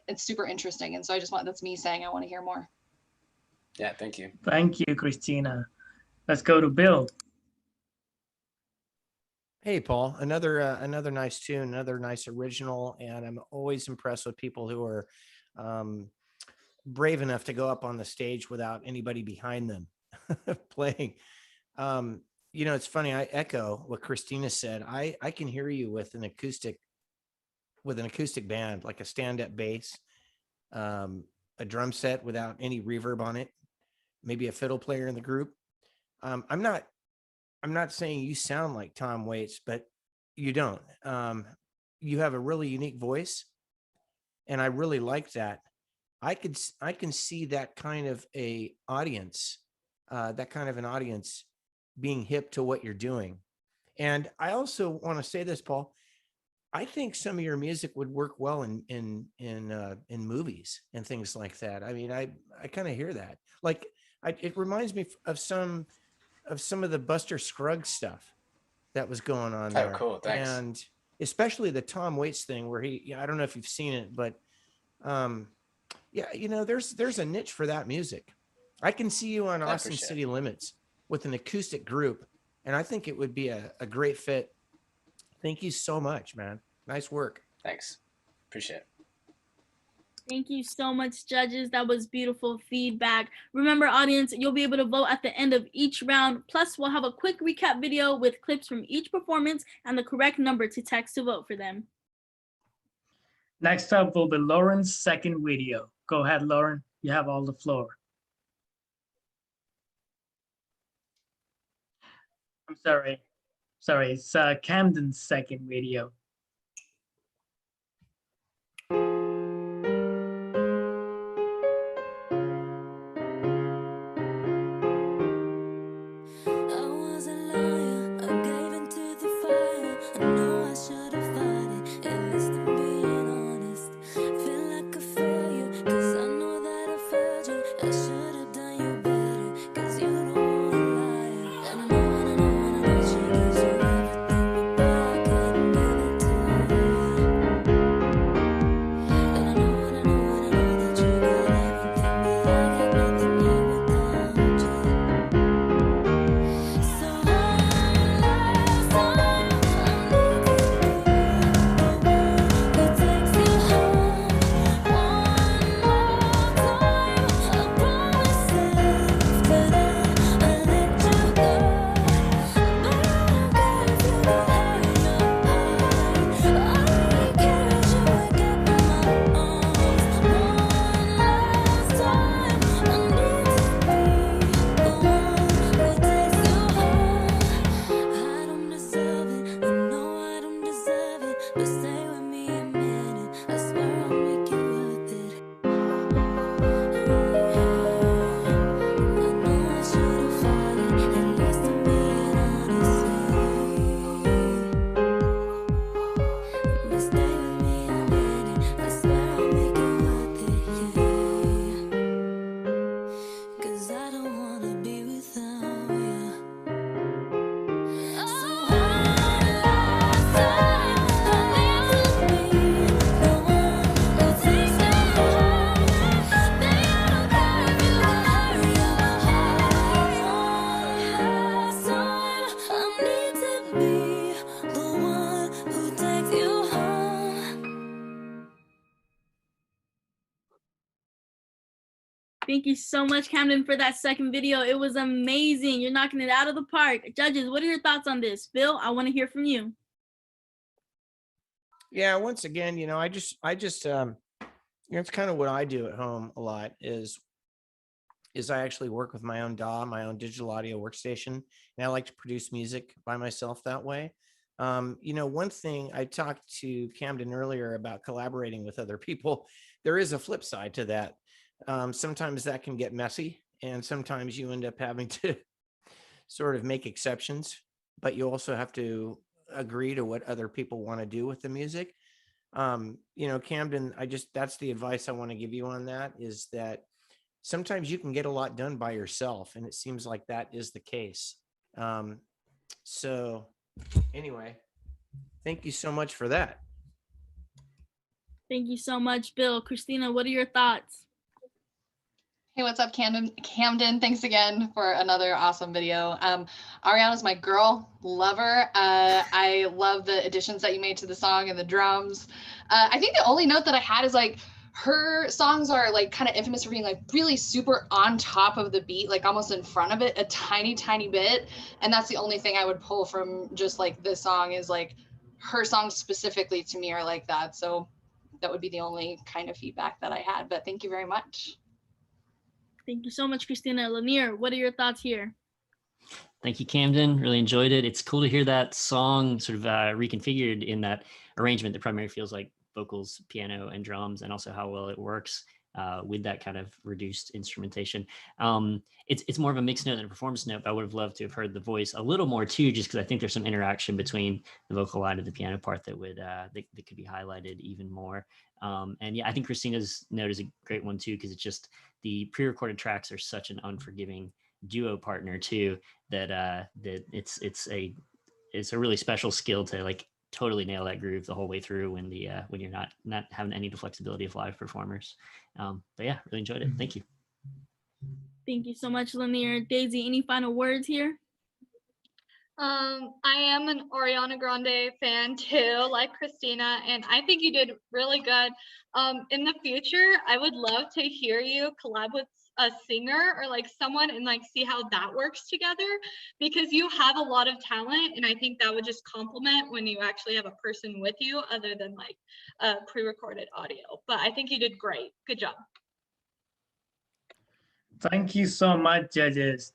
Speaker 4: it's super interesting. And so that's me saying I want to hear more.
Speaker 14: Yeah, thank you.
Speaker 1: Thank you, Christina. Let's go to Bill.
Speaker 7: Hey, Paul, another nice tune, another nice original. And I'm always impressed with people who are brave enough to go up on the stage without anybody behind them playing. It's funny. I echo what Christina said. I can hear you with an acoustic band, like a stand-up bass, a drum set without any reverb on it, maybe a fiddle player in the group. I'm not saying you sound like Tom Waits, but you don't. You have a really unique voice, and I really like that. I can see that kind of an audience being hip to what you're doing. And I also want to say this, Paul. I think some of your music would work well in movies and things like that. I mean, I kind of hear that. Like, it reminds me of some of the Buster Scruggs stuff that was going on there.
Speaker 14: Oh, cool. Thanks.
Speaker 7: And especially the Tom Waits thing where I don't know if you've seen it, but there's a niche for that music. I can see you on Austin City Limits with an acoustic group, and I think it would be a great fit. Thank you so much, man. Nice work.
Speaker 14: Thanks. Appreciate it.
Speaker 2: Thank you so much, judges. That was beautiful feedback. Remember, audience, you'll be able to vote at the end of each round. Plus, we'll have a quick recap video with clips from each performance and the correct number to text to vote for them.
Speaker 1: Next up will be Lauren's second video. Go ahead, Lauren. You have all the floor. I'm sorry. It's Camden's second video.
Speaker 2: Thank you so much, Camden, for that second video. It was amazing. You're knocking it out of the park. Judges, what are your thoughts on this? Phil, I want to hear from you.
Speaker 7: Yeah, once again, it's kind of what I do at home a lot is I actually work with my own DAW, my own digital audio workstation, and I like to produce music by myself that way. One thing I talked to Camden earlier about collaborating with other people, there is a flip side to that. Sometimes that can get messy, and sometimes you end up having to sort of make exceptions, but you also have to agree to what other people want to do with the music. Camden, that's the advice I want to give you on that, is that sometimes you can get a lot done by yourself, and it seems like that is the case. So anyway, thank you so much for that.
Speaker 2: Thank you so much, Bill. Christina, what are your thoughts?
Speaker 4: Hey, what's up, Camden? Thanks again for another awesome video. Ariana's my girl, love her. I love the additions that you made to the song and the drums. I think the only note that I had is like, her songs are like kind of infamous for being like really super on top of the beat, like almost in front of it a tiny bit. And that's the only thing I would pull from just like this song, is like her songs specifically to me are like that. So that would be the only kind of feedback that I had, but thank you very much.
Speaker 2: Thank you so much, Christina. Lanier, what are your thoughts here?
Speaker 5: Thank you, Camden. Really enjoyed it. It's cool to hear that song sort of reconfigured in that arrangement that primarily feels like vocals, piano, and drums, and also how well it works with that kind of reduced instrumentation. It's more of a mixed note than a performance note, but I would have loved to have heard the voice a little more too, just because I think there's some interaction between the vocal line and the piano part that would that could be highlighted even more. And yeah, I think Christina's note is a great one too, because it's just the pre-recorded tracks are such an unforgiving duo partner too, that that it's a really special skill to like totally nail that groove the whole way through when the when you're not having any of the flexibility of live performers. But yeah, really enjoyed it. Thank you.
Speaker 2: Thank you so much, Lanier. Daisy, any final words here?
Speaker 8: I am an Ariana Grande fan too, like Christina, and I think you did really good. In the future, I would love to hear you collab with a singer or like someone and like see how that works together, because you have a lot of talent, and I think that would just complement when you actually have a person with you other than like pre-recorded audio. But I think you did great. Good job.
Speaker 1: Thank you so much, judges.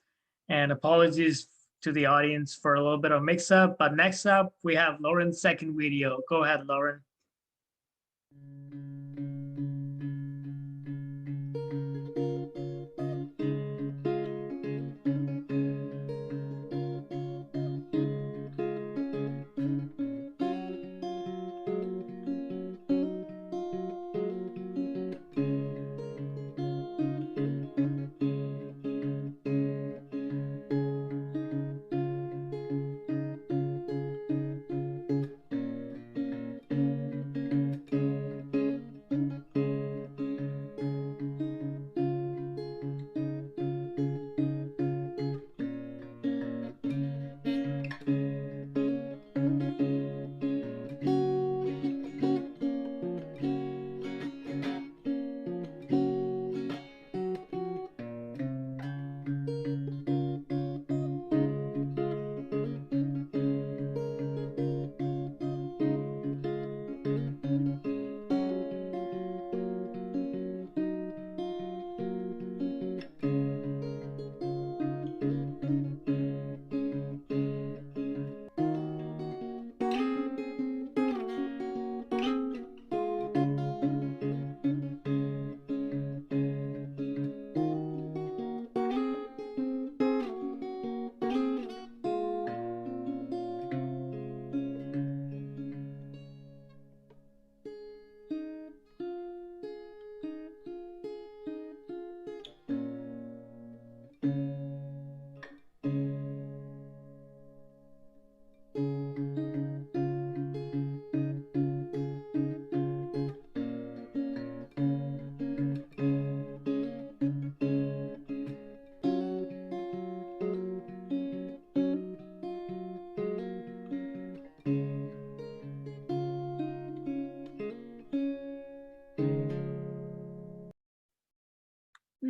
Speaker 1: And apologies to the audience for a little bit of mix-up. But next up, we have Lauren's second video. Go ahead, Lauren.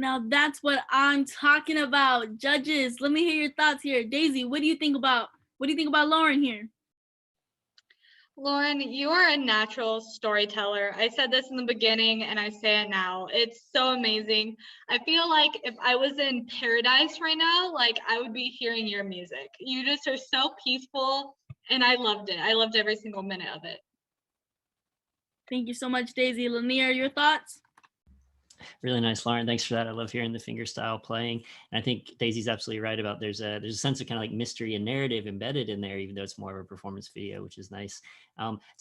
Speaker 2: Now that's what I'm talking about. Judges, let me hear your thoughts here. Daisy, what do you think about Lauren here?
Speaker 8: Lauren, you are a natural storyteller. I said this in the beginning and I say it now. It's so amazing. I feel like if I was in paradise right now, like I would be hearing your music. You just are so peaceful and I loved it. I loved every single minute of it.
Speaker 2: Thank you so much, Daisy. Lanier, your thoughts?
Speaker 5: Really nice, Lauren. Thanks for that. I love hearing the fingerstyle playing. And I think Daisy's absolutely right about there's a sense of kind of like mystery and narrative embedded in there, even though it's more of a performance video, which is nice.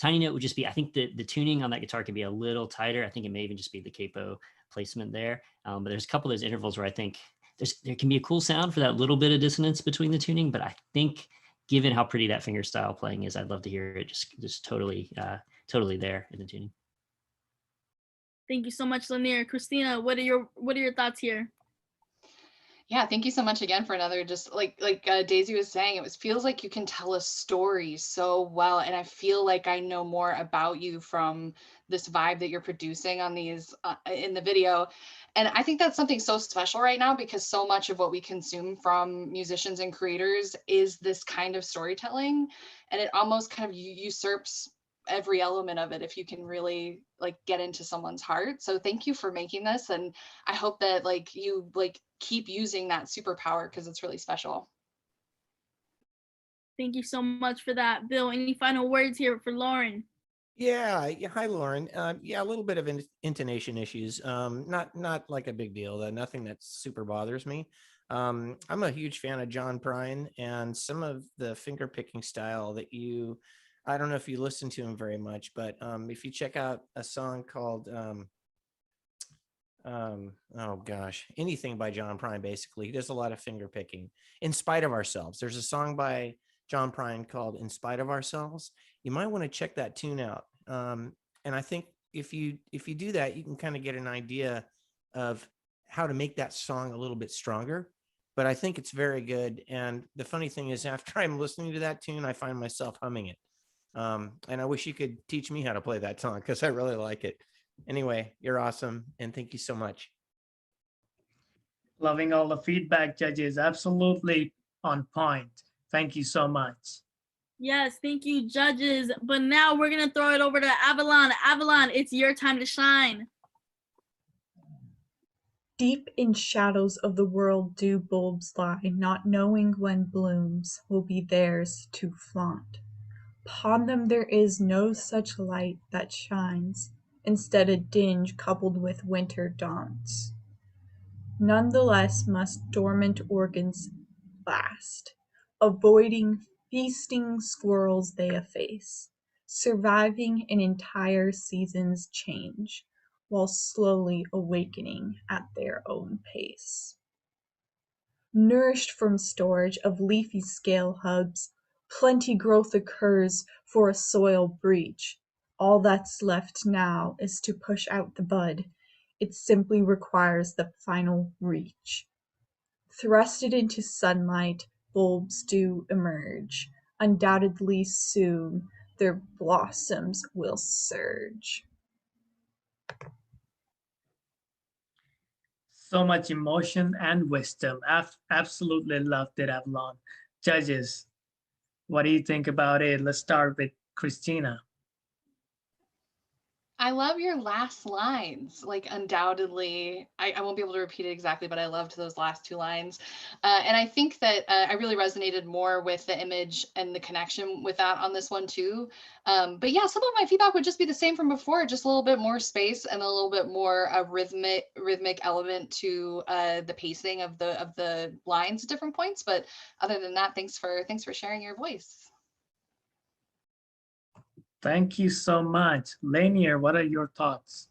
Speaker 5: Tiny note would just be, I think the tuning on that guitar can be a little tighter. I think it may even just be the capo placement there. But there's a couple of those intervals where I think there can be a cool sound for that little bit of dissonance between the tuning. But I think given how pretty that fingerstyle playing is, I'd love to hear it just totally there in the tuning.
Speaker 2: Thank you so much, Lanier. Christina, what are your thoughts here?
Speaker 4: Yeah, thank you so much again for another, just like Daisy was saying, feels like you can tell a story so well, and I feel like I know more about you from this vibe that you're producing on these in the video. And I think that's something so special right now, because so much of what we consume from musicians and creators is this kind of storytelling, and it almost kind of usurps every element of it if you can really like get into someone's heart. So thank you for making this, and I hope that you keep using that superpower, because it's really special.
Speaker 2: Thank you so much for that. Bill, any final words here for Lauren?
Speaker 7: Yeah. Hi, Lauren. Yeah, a little bit of intonation issues. Not like a big deal. Nothing that super bothers me. I'm a huge fan of John Prine, and some of the finger picking style that I don't know if you listen to him very much, but if you check out a song called oh gosh, anything by John Prine, basically, he does a lot of finger picking. In Spite of Ourselves, there's a song by John Prine called In Spite of Ourselves. You might want to check that tune out. And I think if you do that, you can kind of get an idea of how to make that song a little bit stronger. But I think it's very good. And the funny thing is, after I'm listening to that tune, I find myself humming it. And I wish you could teach me how to play that song, because I really like it. Anyway, you're awesome, and thank you so much.
Speaker 1: Loving all the feedback, judges. Absolutely on point. Thank you so much.
Speaker 2: Yes, thank you, judges. But now we're going to throw it over to Avalon. Avalon, it's your time to shine.
Speaker 10: Deep in shadows of the world do bulbs lie, not knowing when blooms will be theirs to flaunt. Upon them there is no such light that shines, instead a dinge coupled with winter daunts. None the less must dormant organs last, avoiding feasting squirrels they efface, surviving an entire season's change, while slowly awakening at their own pace. Nourished from storage of leafy scale hubs, plenty growth occurs for a soil breach. All that's left now is to push out the bud. It simply requires the final reach. Thrusted into sunlight, bulbs do emerge. Undoubtedly soon their blossoms will surge.
Speaker 1: So much emotion and wisdom. Absolutely loved it, Avalon. Judges, what do you think about it? Let's start with Christina.
Speaker 4: I love your last lines. Undoubtedly, I won't be able to repeat it exactly, but I loved those last two lines. And I think that I really resonated more with the image and the connection with that on this one too. But yeah, some of my feedback would just be the same from before, just a little bit more space and a little bit more rhythmic element to the pacing of the lines at different points. But other than that, thanks for sharing your voice.
Speaker 1: Thank you so much. Lanier, what are your thoughts?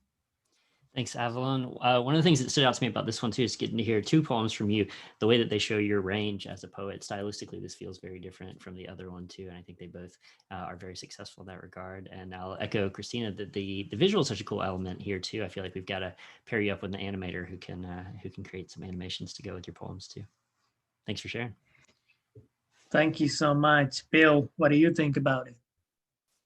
Speaker 5: Thanks, Avalon. One of the things that stood out to me about this one too is getting to hear two poems from you. The way that they show your range as a poet, stylistically, this feels very different from the other one too. And I think they both are very successful in that regard. And I'll echo Christina that the visual is such a cool element here too. I feel like we've got to pair you up with an animator who can create some animations to go with your poems too. Thanks for sharing.
Speaker 1: Thank you so much. Bill, what do you think about it?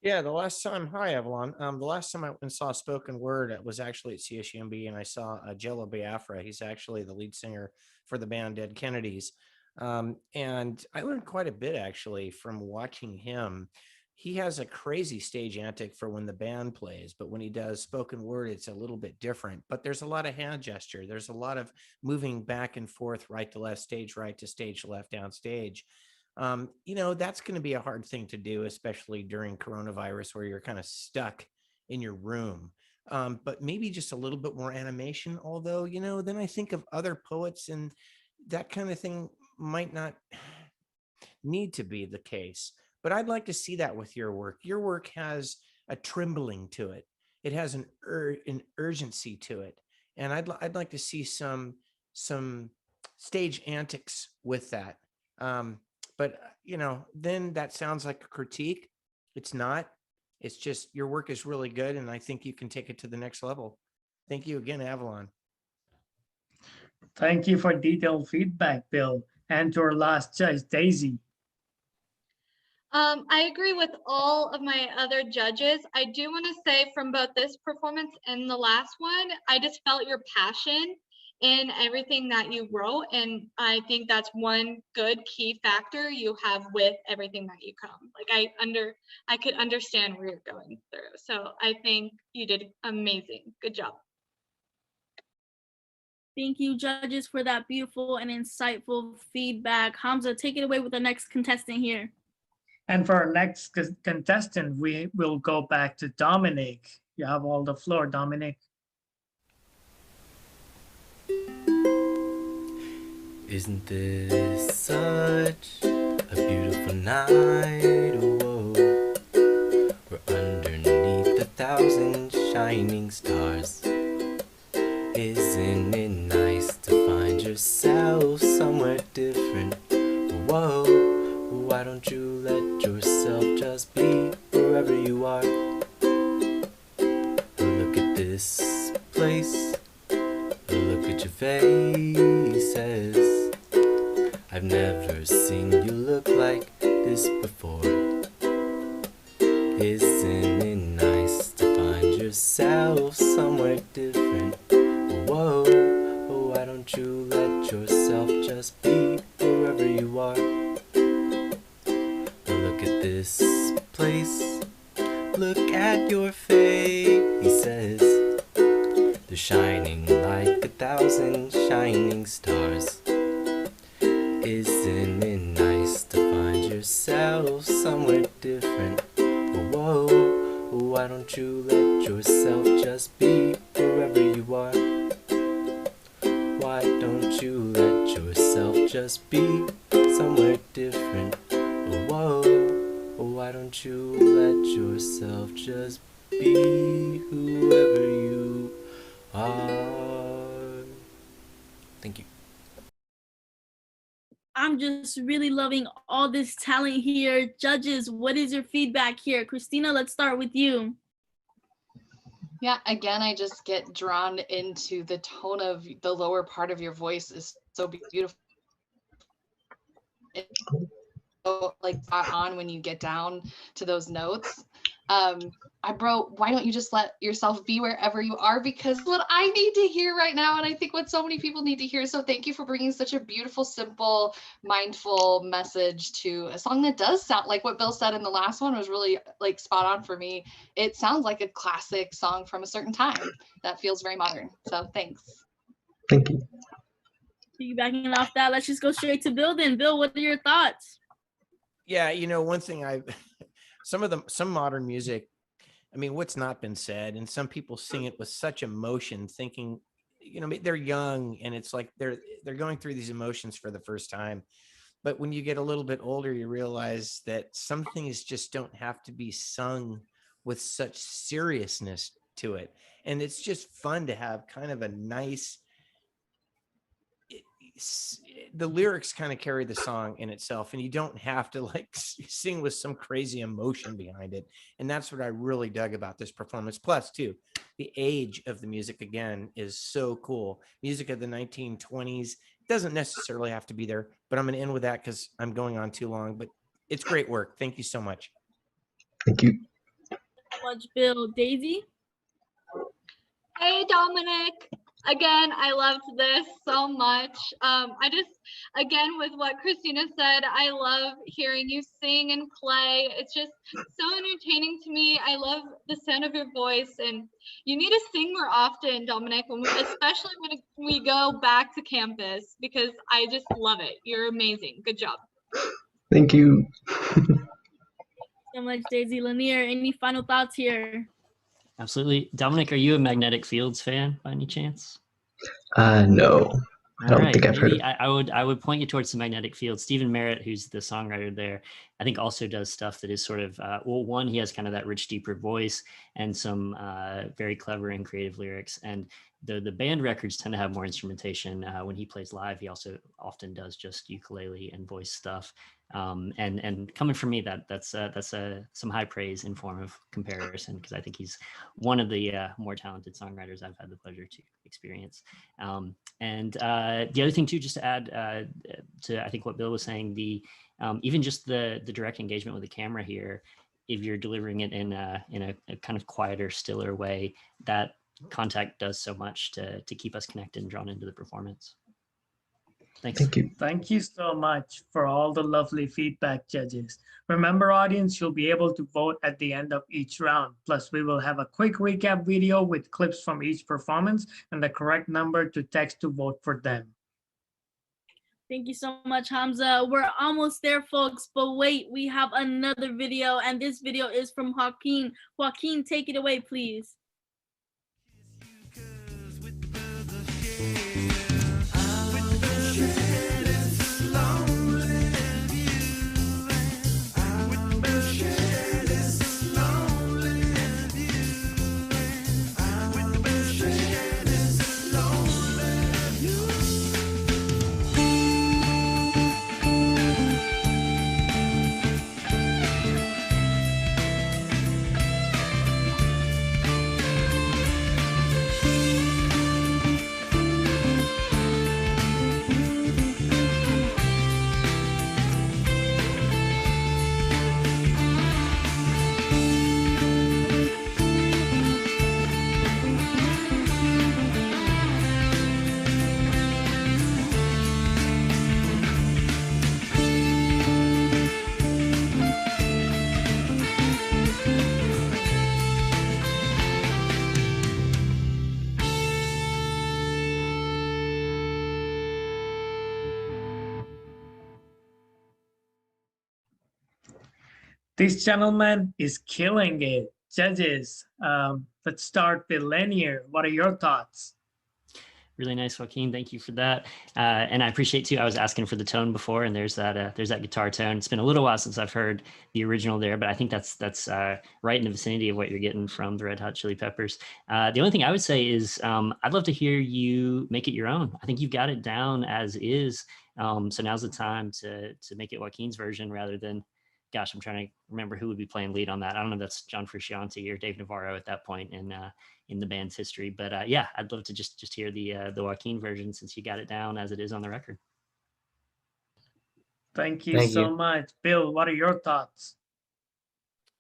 Speaker 7: Yeah, the last time, hi Avalon. The last time I went and saw spoken word, it was actually at CSUMB, and I saw Jello Biafra. He's actually the lead singer for the band Dead Kennedys, and I learned quite a bit actually from watching him. He has a crazy stage antic for when the band plays, but when he does spoken word, it's a little bit different. But there's a lot of hand gesture. There's a lot of moving back and forth, right to left, stage right to stage left, down stage. That's going to be a hard thing to do, especially during coronavirus where you're kind of stuck in your room. But maybe just a little bit more animation, although, then I think of other poets and that kind of thing might not need to be the case. But I'd like to see that with your work. Your work has a trembling to it. It has an urgency to it. And I'd like to see some stage antics with that. But then that sounds like a critique. It's not. It's just your work is really good, and I think you can take it to the next level. Thank you again, Avalon.
Speaker 1: Thank you for detailed feedback, Bill. And to our last judge, Daisy.
Speaker 8: I agree with all of my other judges. I do want to say from both this performance and the last one, I just felt your passion in everything that you wrote. And I think that's one good key factor you have with everything that you come. Like I could understand where you're going through. So I think you did amazing. Good job.
Speaker 2: Thank you, judges, for that beautiful and insightful feedback. Hamza, take it away with the next contestant here.
Speaker 1: And for our next contestant, we will go back to Dominic. You have all the floor, Dominic.
Speaker 9: Isn't this such a beautiful night? Whoa, we're underneath 1,000 shining stars. Isn't it nice to find yourself somewhere different? Whoa. Why don't you let yourself just be wherever you are? Look at this place. Look at your faces. I've never seen you look like this before. Isn't it nice to find yourself somewhere different? Whoa, why don't you let yourself just be wherever you are? Look at this place. Look at your faces. They're shining like 1,000 shining stars. Isn't it nice to find yourself somewhere different? Whoa, why don't you let yourself just be wherever you are? Why don't you let yourself just be somewhere different? Whoa, why don't you let yourself just be whoever you are? Thank you.
Speaker 2: I'm just really loving all this talent here. Judges, what is your feedback here? Christina, let's start with you.
Speaker 4: Yeah, again, I just get drawn into the tone of the lower part of your voice is so beautiful. It's so like spot on when you get down to those notes. Why don't you just let yourself be wherever you are? Because what I need to hear right now, and I think what so many people need to hear. So thank you for bringing such a beautiful, simple, mindful message to a song that does sound like what Bill said in the last one was really like spot on for me. It sounds like a classic song from a certain time that feels very modern. So thanks.
Speaker 15: Thank you.
Speaker 2: Piggybacking off that, let's just go straight to Bill then. Bill, what are your thoughts?
Speaker 7: Yeah, one thing some modern music, I mean, what's not been said, and some people sing it with such emotion, thinking, they're young and it's like they're going through these emotions for the first time. But when you get a little bit older, you realize that some things just don't have to be sung with such seriousness to it. And it's just fun to have kind of a nice, the lyrics kind of carry the song in itself, and you don't have to like sing with some crazy emotion behind it. And that's what I really dug about this performance. Plus too, the age of the music again is so cool. Music of the 1920s doesn't necessarily have to be there, but I'm going to end with that because I'm going on too long. But it's great work. Thank you so much.
Speaker 15: Thank you.
Speaker 2: much, Bill. Daisy?
Speaker 8: Hey, Dominic. Again, I loved this so much. I just, again, with what Christina said, I love hearing you sing and play. It's just so entertaining to me. I love the sound of your voice, and you need to sing more often, Dominic, especially when we go back to campus, because I just love it. You're amazing. Good job.
Speaker 15: Thank you.
Speaker 2: So much, Daisy. Lanier, any final thoughts here?
Speaker 5: Absolutely. Dominic, are you a Magnetic Fields fan by any chance?
Speaker 15: No, I
Speaker 5: All
Speaker 15: don't
Speaker 5: right,
Speaker 15: think I've heard
Speaker 5: maybe
Speaker 15: of.
Speaker 5: I would point you towards the Magnetic Field. Stephen Merritt, who's the songwriter there, I think also does stuff that is sort of well, one, he has kind of that rich, deeper voice and some very clever and creative lyrics. And the band records tend to have more instrumentation. When he plays live, he also often does just ukulele and voice stuff. And coming from me, that's some high praise in form of comparison, because I think he's one of the more talented songwriters I've had the pleasure to experience. And the other thing too, just to add to I think what Bill was saying, the even just the direct engagement with the camera here, if you're delivering it in a kind of quieter, stiller way, that contact does so much to keep us connected and drawn into the performance. Thanks.
Speaker 15: Thank you.
Speaker 1: Thank you so much for all the lovely feedback, judges. Remember, audience, you'll be able to vote at the end of each round. Plus, we will have a quick recap video with clips from each performance and the correct number to text to vote for them.
Speaker 2: Thank you so much, Hamza. We're almost there, folks, but wait, we have another video, and this video is from Joaquin. Joaquin, take it away, please.
Speaker 1: This gentleman is killing it. Judges, let's start with Lanier. What are your thoughts?
Speaker 5: Really nice, Joaquin. Thank you for that. And I appreciate too, I was asking for the tone before, and there's that guitar tone. It's been a little while since I've heard the original there, but I think that's right in the vicinity of what you're getting from the Red Hot Chili Peppers. The only thing I would say is I'd love to hear you make it your own. I think you've got it down as is. So now's the time to make it Joaquin's version rather than, gosh, I'm trying to remember who would be playing lead on that. I don't know if that's John Frusciante or Dave Navarro at that point in the band's history. But yeah, I'd love to just hear the Joaquin version since you got it down as it is on the record.
Speaker 1: Thank you so much. Bill, what are your thoughts?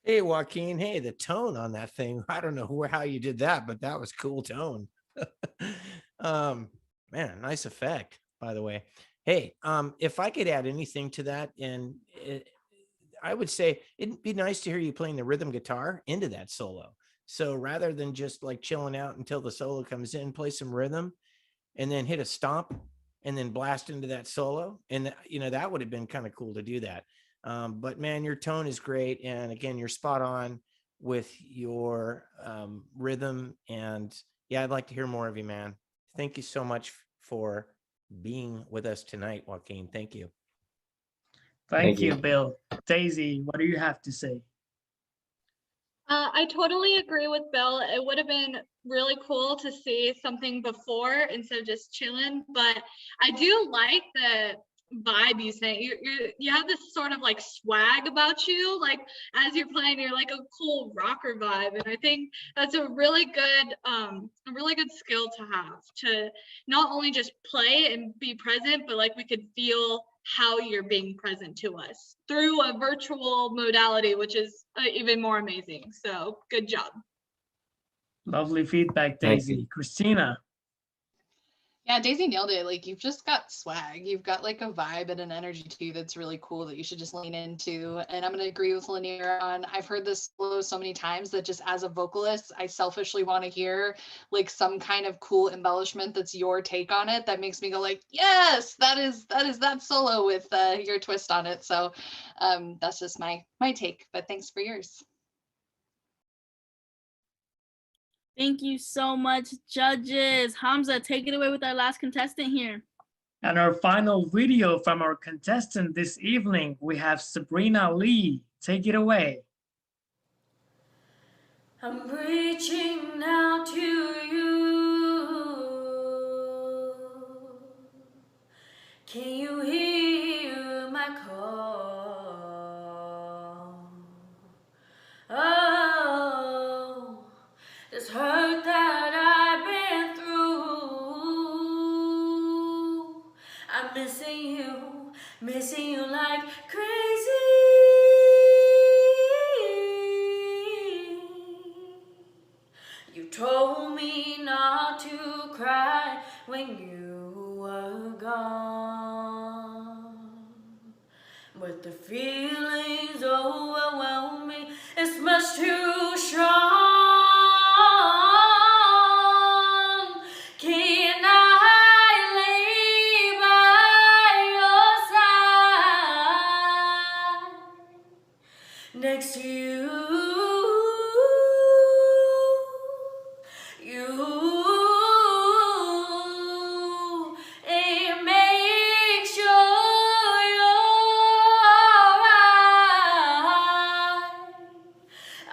Speaker 7: Hey, Joaquin. Hey, the tone on that thing. I don't know how you did that, but that was cool tone. Man, nice effect, by the way. Hey, if I could add anything to that, and I would say it'd be nice to hear you playing the rhythm guitar into that solo. So rather than just like chilling out until the solo comes in, play some rhythm and then hit a stomp and then blast into that solo. And, that would have been kind of cool to do that. But man, your tone is great. And again, you're spot on with your rhythm. And yeah, I'd like to hear more of you, man. Thank you so much for being with us tonight, Joaquin. Thank you.
Speaker 1: Thank you, Bill. Daisy, what do you have to say?
Speaker 8: I totally agree with Bill. It would have been really cool to see something before instead of just chilling. But I do like the vibe you say. You have this sort of like swag about you. Like as you're playing, you're like a cool rocker vibe, and I think that's a really good skill to have, to not only just play and be present, but like we could feel how you're being present to us through a virtual modality, which is even more amazing. So good job.
Speaker 1: Lovely feedback,
Speaker 15: Thank
Speaker 1: Daisy.
Speaker 15: you.
Speaker 1: Christina.
Speaker 4: Yeah, Daisy nailed it. Like, you've just got swag. You've got like a vibe and an energy to you that's really cool that you should just lean into. And I'm going to agree with Lanier on, I've heard this solo so many times that just as a vocalist, I selfishly want to hear like some kind of cool embellishment that's your take on it. That makes me go like, yes, that is that solo with your twist on it. So that's just my take, but thanks for yours.
Speaker 2: Thank you so much, judges. Hamza, take it away with our last contestant here.
Speaker 1: And our final video from our contestant this evening, we have Sabrina Lee. Take it away.
Speaker 3: I'm reaching out to you. Can you hear my call? Oh, this hurt that I've been through. I'm missing you like crazy. You told me not to cry when you were gone, but the feelings overwhelm me. It's much too strong. Can I lay by your side next to you? And make sure you're right.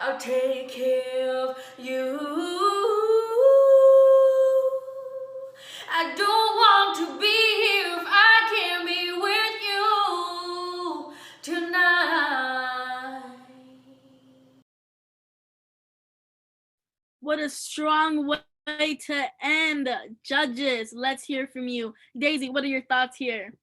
Speaker 3: I'll take care of you. I don't want to be here if I can't be with you tonight.
Speaker 2: What a strong way to end. Judges, let's hear from you. Daisy, what are your thoughts here?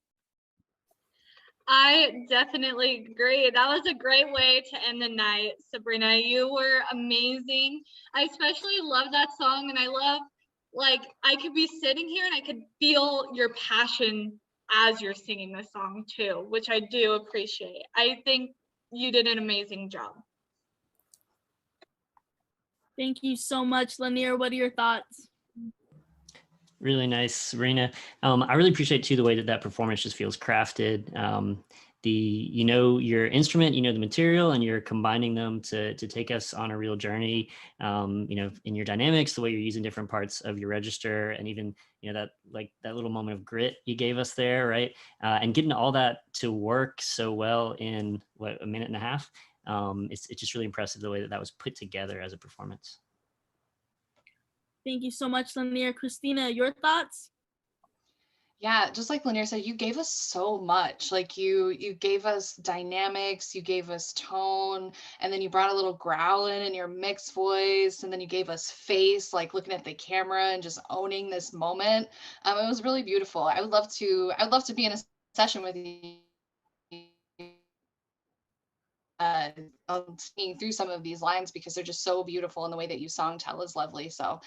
Speaker 8: I definitely agree. That was a great way to end the night, Sabrina. You were amazing. I especially love that song, and I love, like, I could be sitting here and I could feel your passion as you're singing the song too, which I do appreciate. I think you did an amazing job.
Speaker 2: Thank you so much, Lanier. What are your thoughts?
Speaker 5: Really nice, Sabrina. I really appreciate too the way that that performance just feels crafted. You know your instrument, you know the material, and you're combining them to take us on a real journey. You know, in your dynamics, the way you're using different parts of your register, and even that little moment of grit you gave us there, right? And getting all that to work so well in a minute and a half. It's just really impressive the way that was put together as a performance.
Speaker 2: Thank you so much, Lanier. Christina, your thoughts?
Speaker 4: Yeah, just like Lanier said, you gave us so much. Like you gave us dynamics, you gave us tone, and then you brought a little growl in your mixed voice, and then you gave us face, like looking at the camera and just owning this moment. It was really beautiful. I'd love to be in a session with you. Singing through some of these lines because they're just so beautiful, and the way that you song tell is lovely. So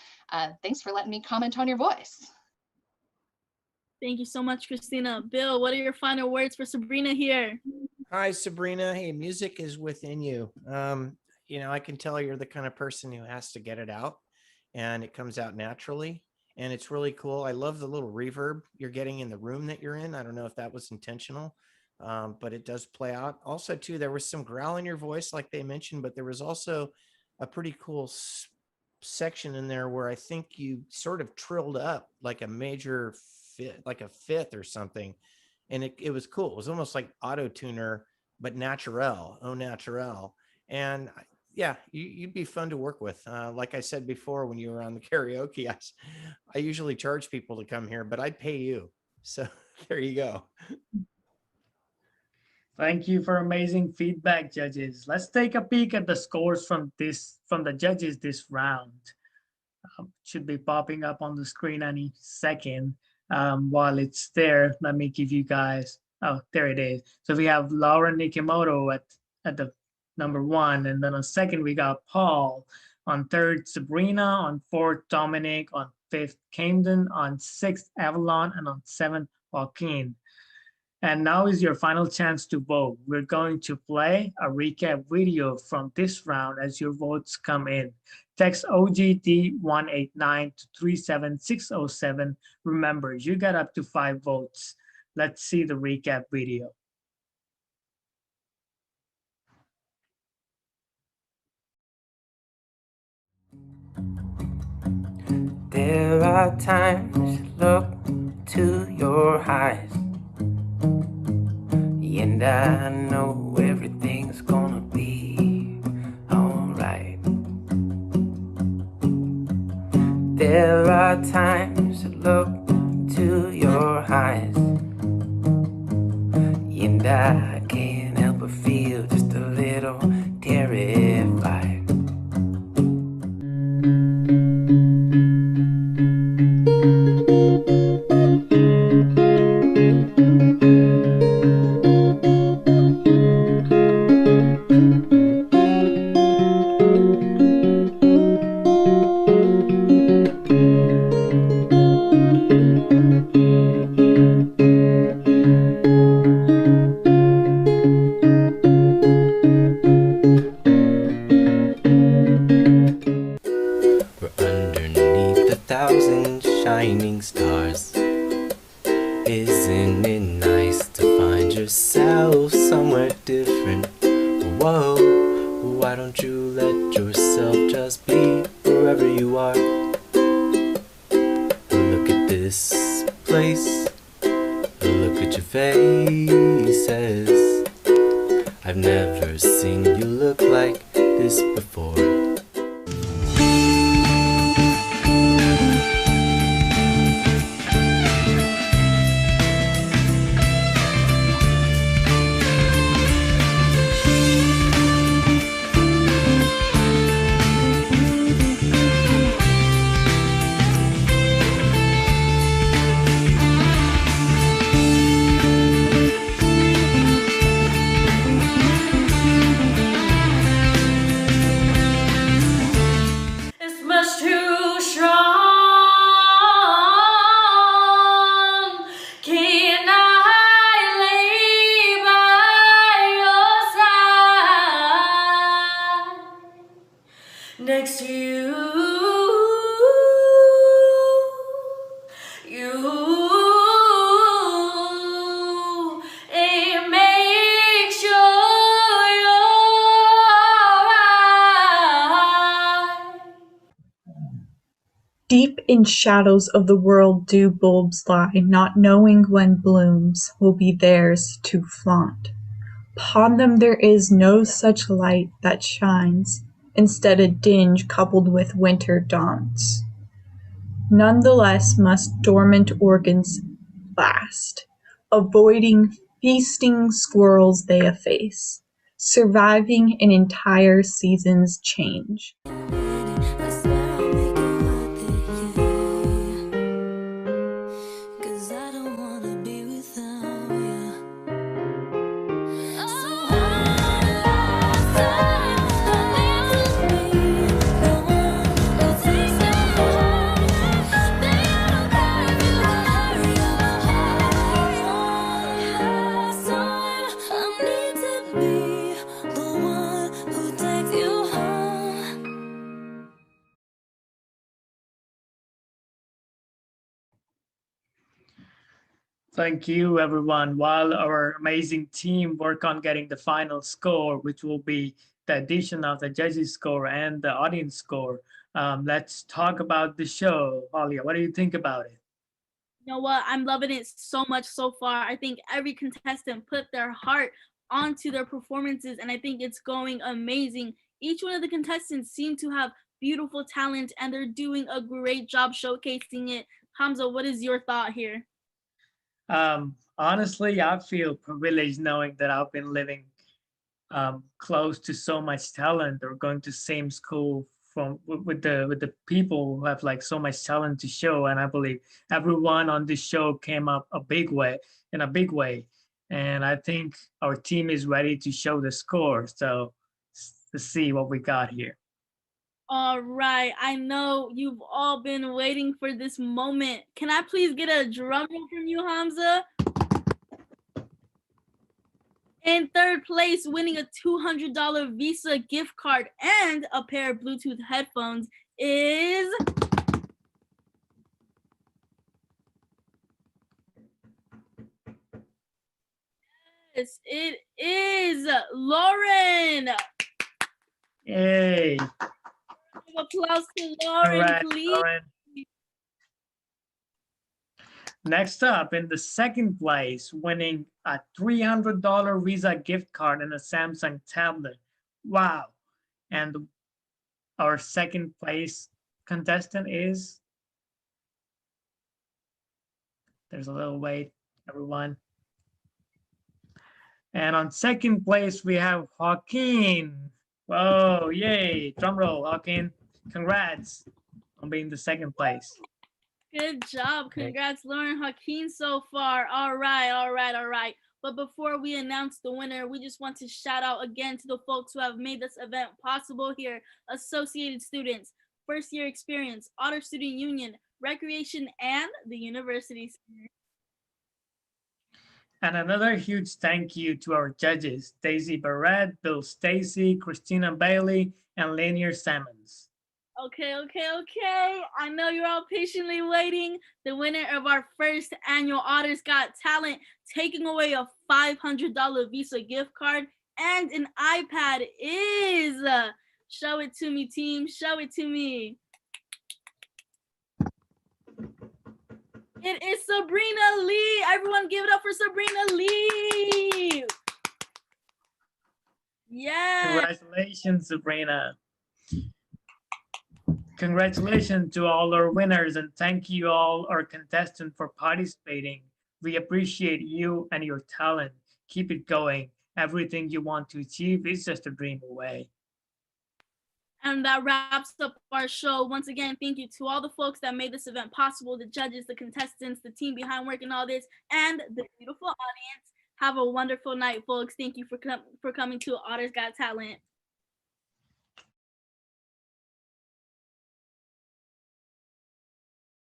Speaker 4: thanks for letting me comment on your voice.
Speaker 2: Thank you so much, Christina. Bill, what are your final words for Sabrina here?
Speaker 7: Hi, Sabrina. Hey, music is within you. I can tell you're the kind of person who has to get it out, and it comes out naturally. And it's really cool. I love the little reverb you're getting in the room that you're in. I don't know if that was intentional, but it does play out. Also, too, there was some growl in your voice, like they mentioned, but there was also a pretty cool section in there where I think you sort of trilled up like a major fifth, like a fifth or something. And it was cool. It was almost like auto tuner, but naturel, au naturel. And yeah, you'd be fun to work with. Like I said before, when you were on the karaoke, I usually charge people to come here, but I'd pay you. So there you go.
Speaker 1: Thank you for amazing feedback, judges. Let's take a peek at the scores from the judges this round. Should be popping up on the screen any second. While it's there, let me give you guys. Oh, there it is. So we have Laura Nikimoto at the number 1. And then on second, we got Paul. On third, Sabrina. On fourth, Dominic. On fifth, Camden. On sixth, Avalon. And on seventh, Joaquin. And now is your final chance to vote. We're going to play a recap video from this round as your votes come in. Text OGD 189 to 37607. Remember, you got up to 5 votes. Let's see the recap video.
Speaker 13: There are times you look to your eyes, and I know everything's gonna be alright. There are times you look to your eyes, and I can't help but feel just a little terrified. Shining stars. Isn't it nice to find yourself somewhere different? Whoa, why don't you let yourself just be wherever you are? Look at this place, look at your faces. I've never seen you look like this before.
Speaker 3: It's much too strong. Can I lay by your side next to you? It makes sure you're right.
Speaker 10: Deep in shadows of the world do bulbs lie, not knowing when blooms will be theirs to flaunt. Upon them there is no such light that shines, instead a dinge coupled with winter daunts. None the less must dormant organs last, avoiding feasting squirrels they efface, surviving an entire season's change.
Speaker 1: Thank you, everyone. While our amazing team work on getting the final score, which will be the addition of the judges' score and the audience score, let's talk about the show. Alia, what do you think about it?
Speaker 2: You know what? I'm loving it so much so far. I think every contestant put their heart onto their performances, and I think it's going amazing. Each one of the contestants seem to have beautiful talent, and they're doing a great job showcasing it. Hamza, what is your thought here?
Speaker 1: Honestly, I feel privileged knowing that I've been living close to so much talent or going to same school with the people who have like so much talent to show. And I believe everyone on this show came up in a big way. And I think our team is ready to show the score. So to see what we got here.
Speaker 2: All right, I know you've all been waiting for this moment. Can I please get a drum roll from you, Hamza? In third place, winning a $200 Visa gift card and a pair of Bluetooth headphones is... Yes, it is Lauren.
Speaker 1: Yay.
Speaker 2: Applause to Lauren,
Speaker 1: Congrats,
Speaker 2: please.
Speaker 1: Lauren. Next up, in the second place, winning a $300 Visa gift card and a Samsung tablet. Wow. And our second place contestant is... There's a little wait, everyone. And on second place, we have Joaquin. Whoa, yay. Drum roll, Joaquin. Congrats on being the second place.
Speaker 2: Good job. Congrats, Lauren, Joaquin, so far. All right. But before we announce the winner, we just want to shout out again to the folks who have made this event possible here. Associated students, first year experience, Otter Student Union, Recreation, and the University.
Speaker 1: And another huge thank you to our judges, Daisy Barrett, Bill Stacy, Christina Bailey, and Lanier Simmons.
Speaker 2: Okay. I know you're all patiently waiting. The winner of our first annual Otters Got Talent, taking away a $500 Visa gift card and an iPad is... show it to me, team. Show it to me. It is Sabrina Lee. Everyone give it up for Sabrina Lee. Yeah.
Speaker 1: Congratulations, Sabrina. Congratulations to all our winners, and thank you all our contestants for participating. We appreciate you and your talent. Keep it going. Everything you want to achieve is just a dream away.
Speaker 2: And that wraps up our show. Once again, thank you to all the folks that made this event possible, the judges, the contestants, the team behind working all this, and the beautiful audience. Have a wonderful night, folks. Thank you for coming to Otters Got Talent.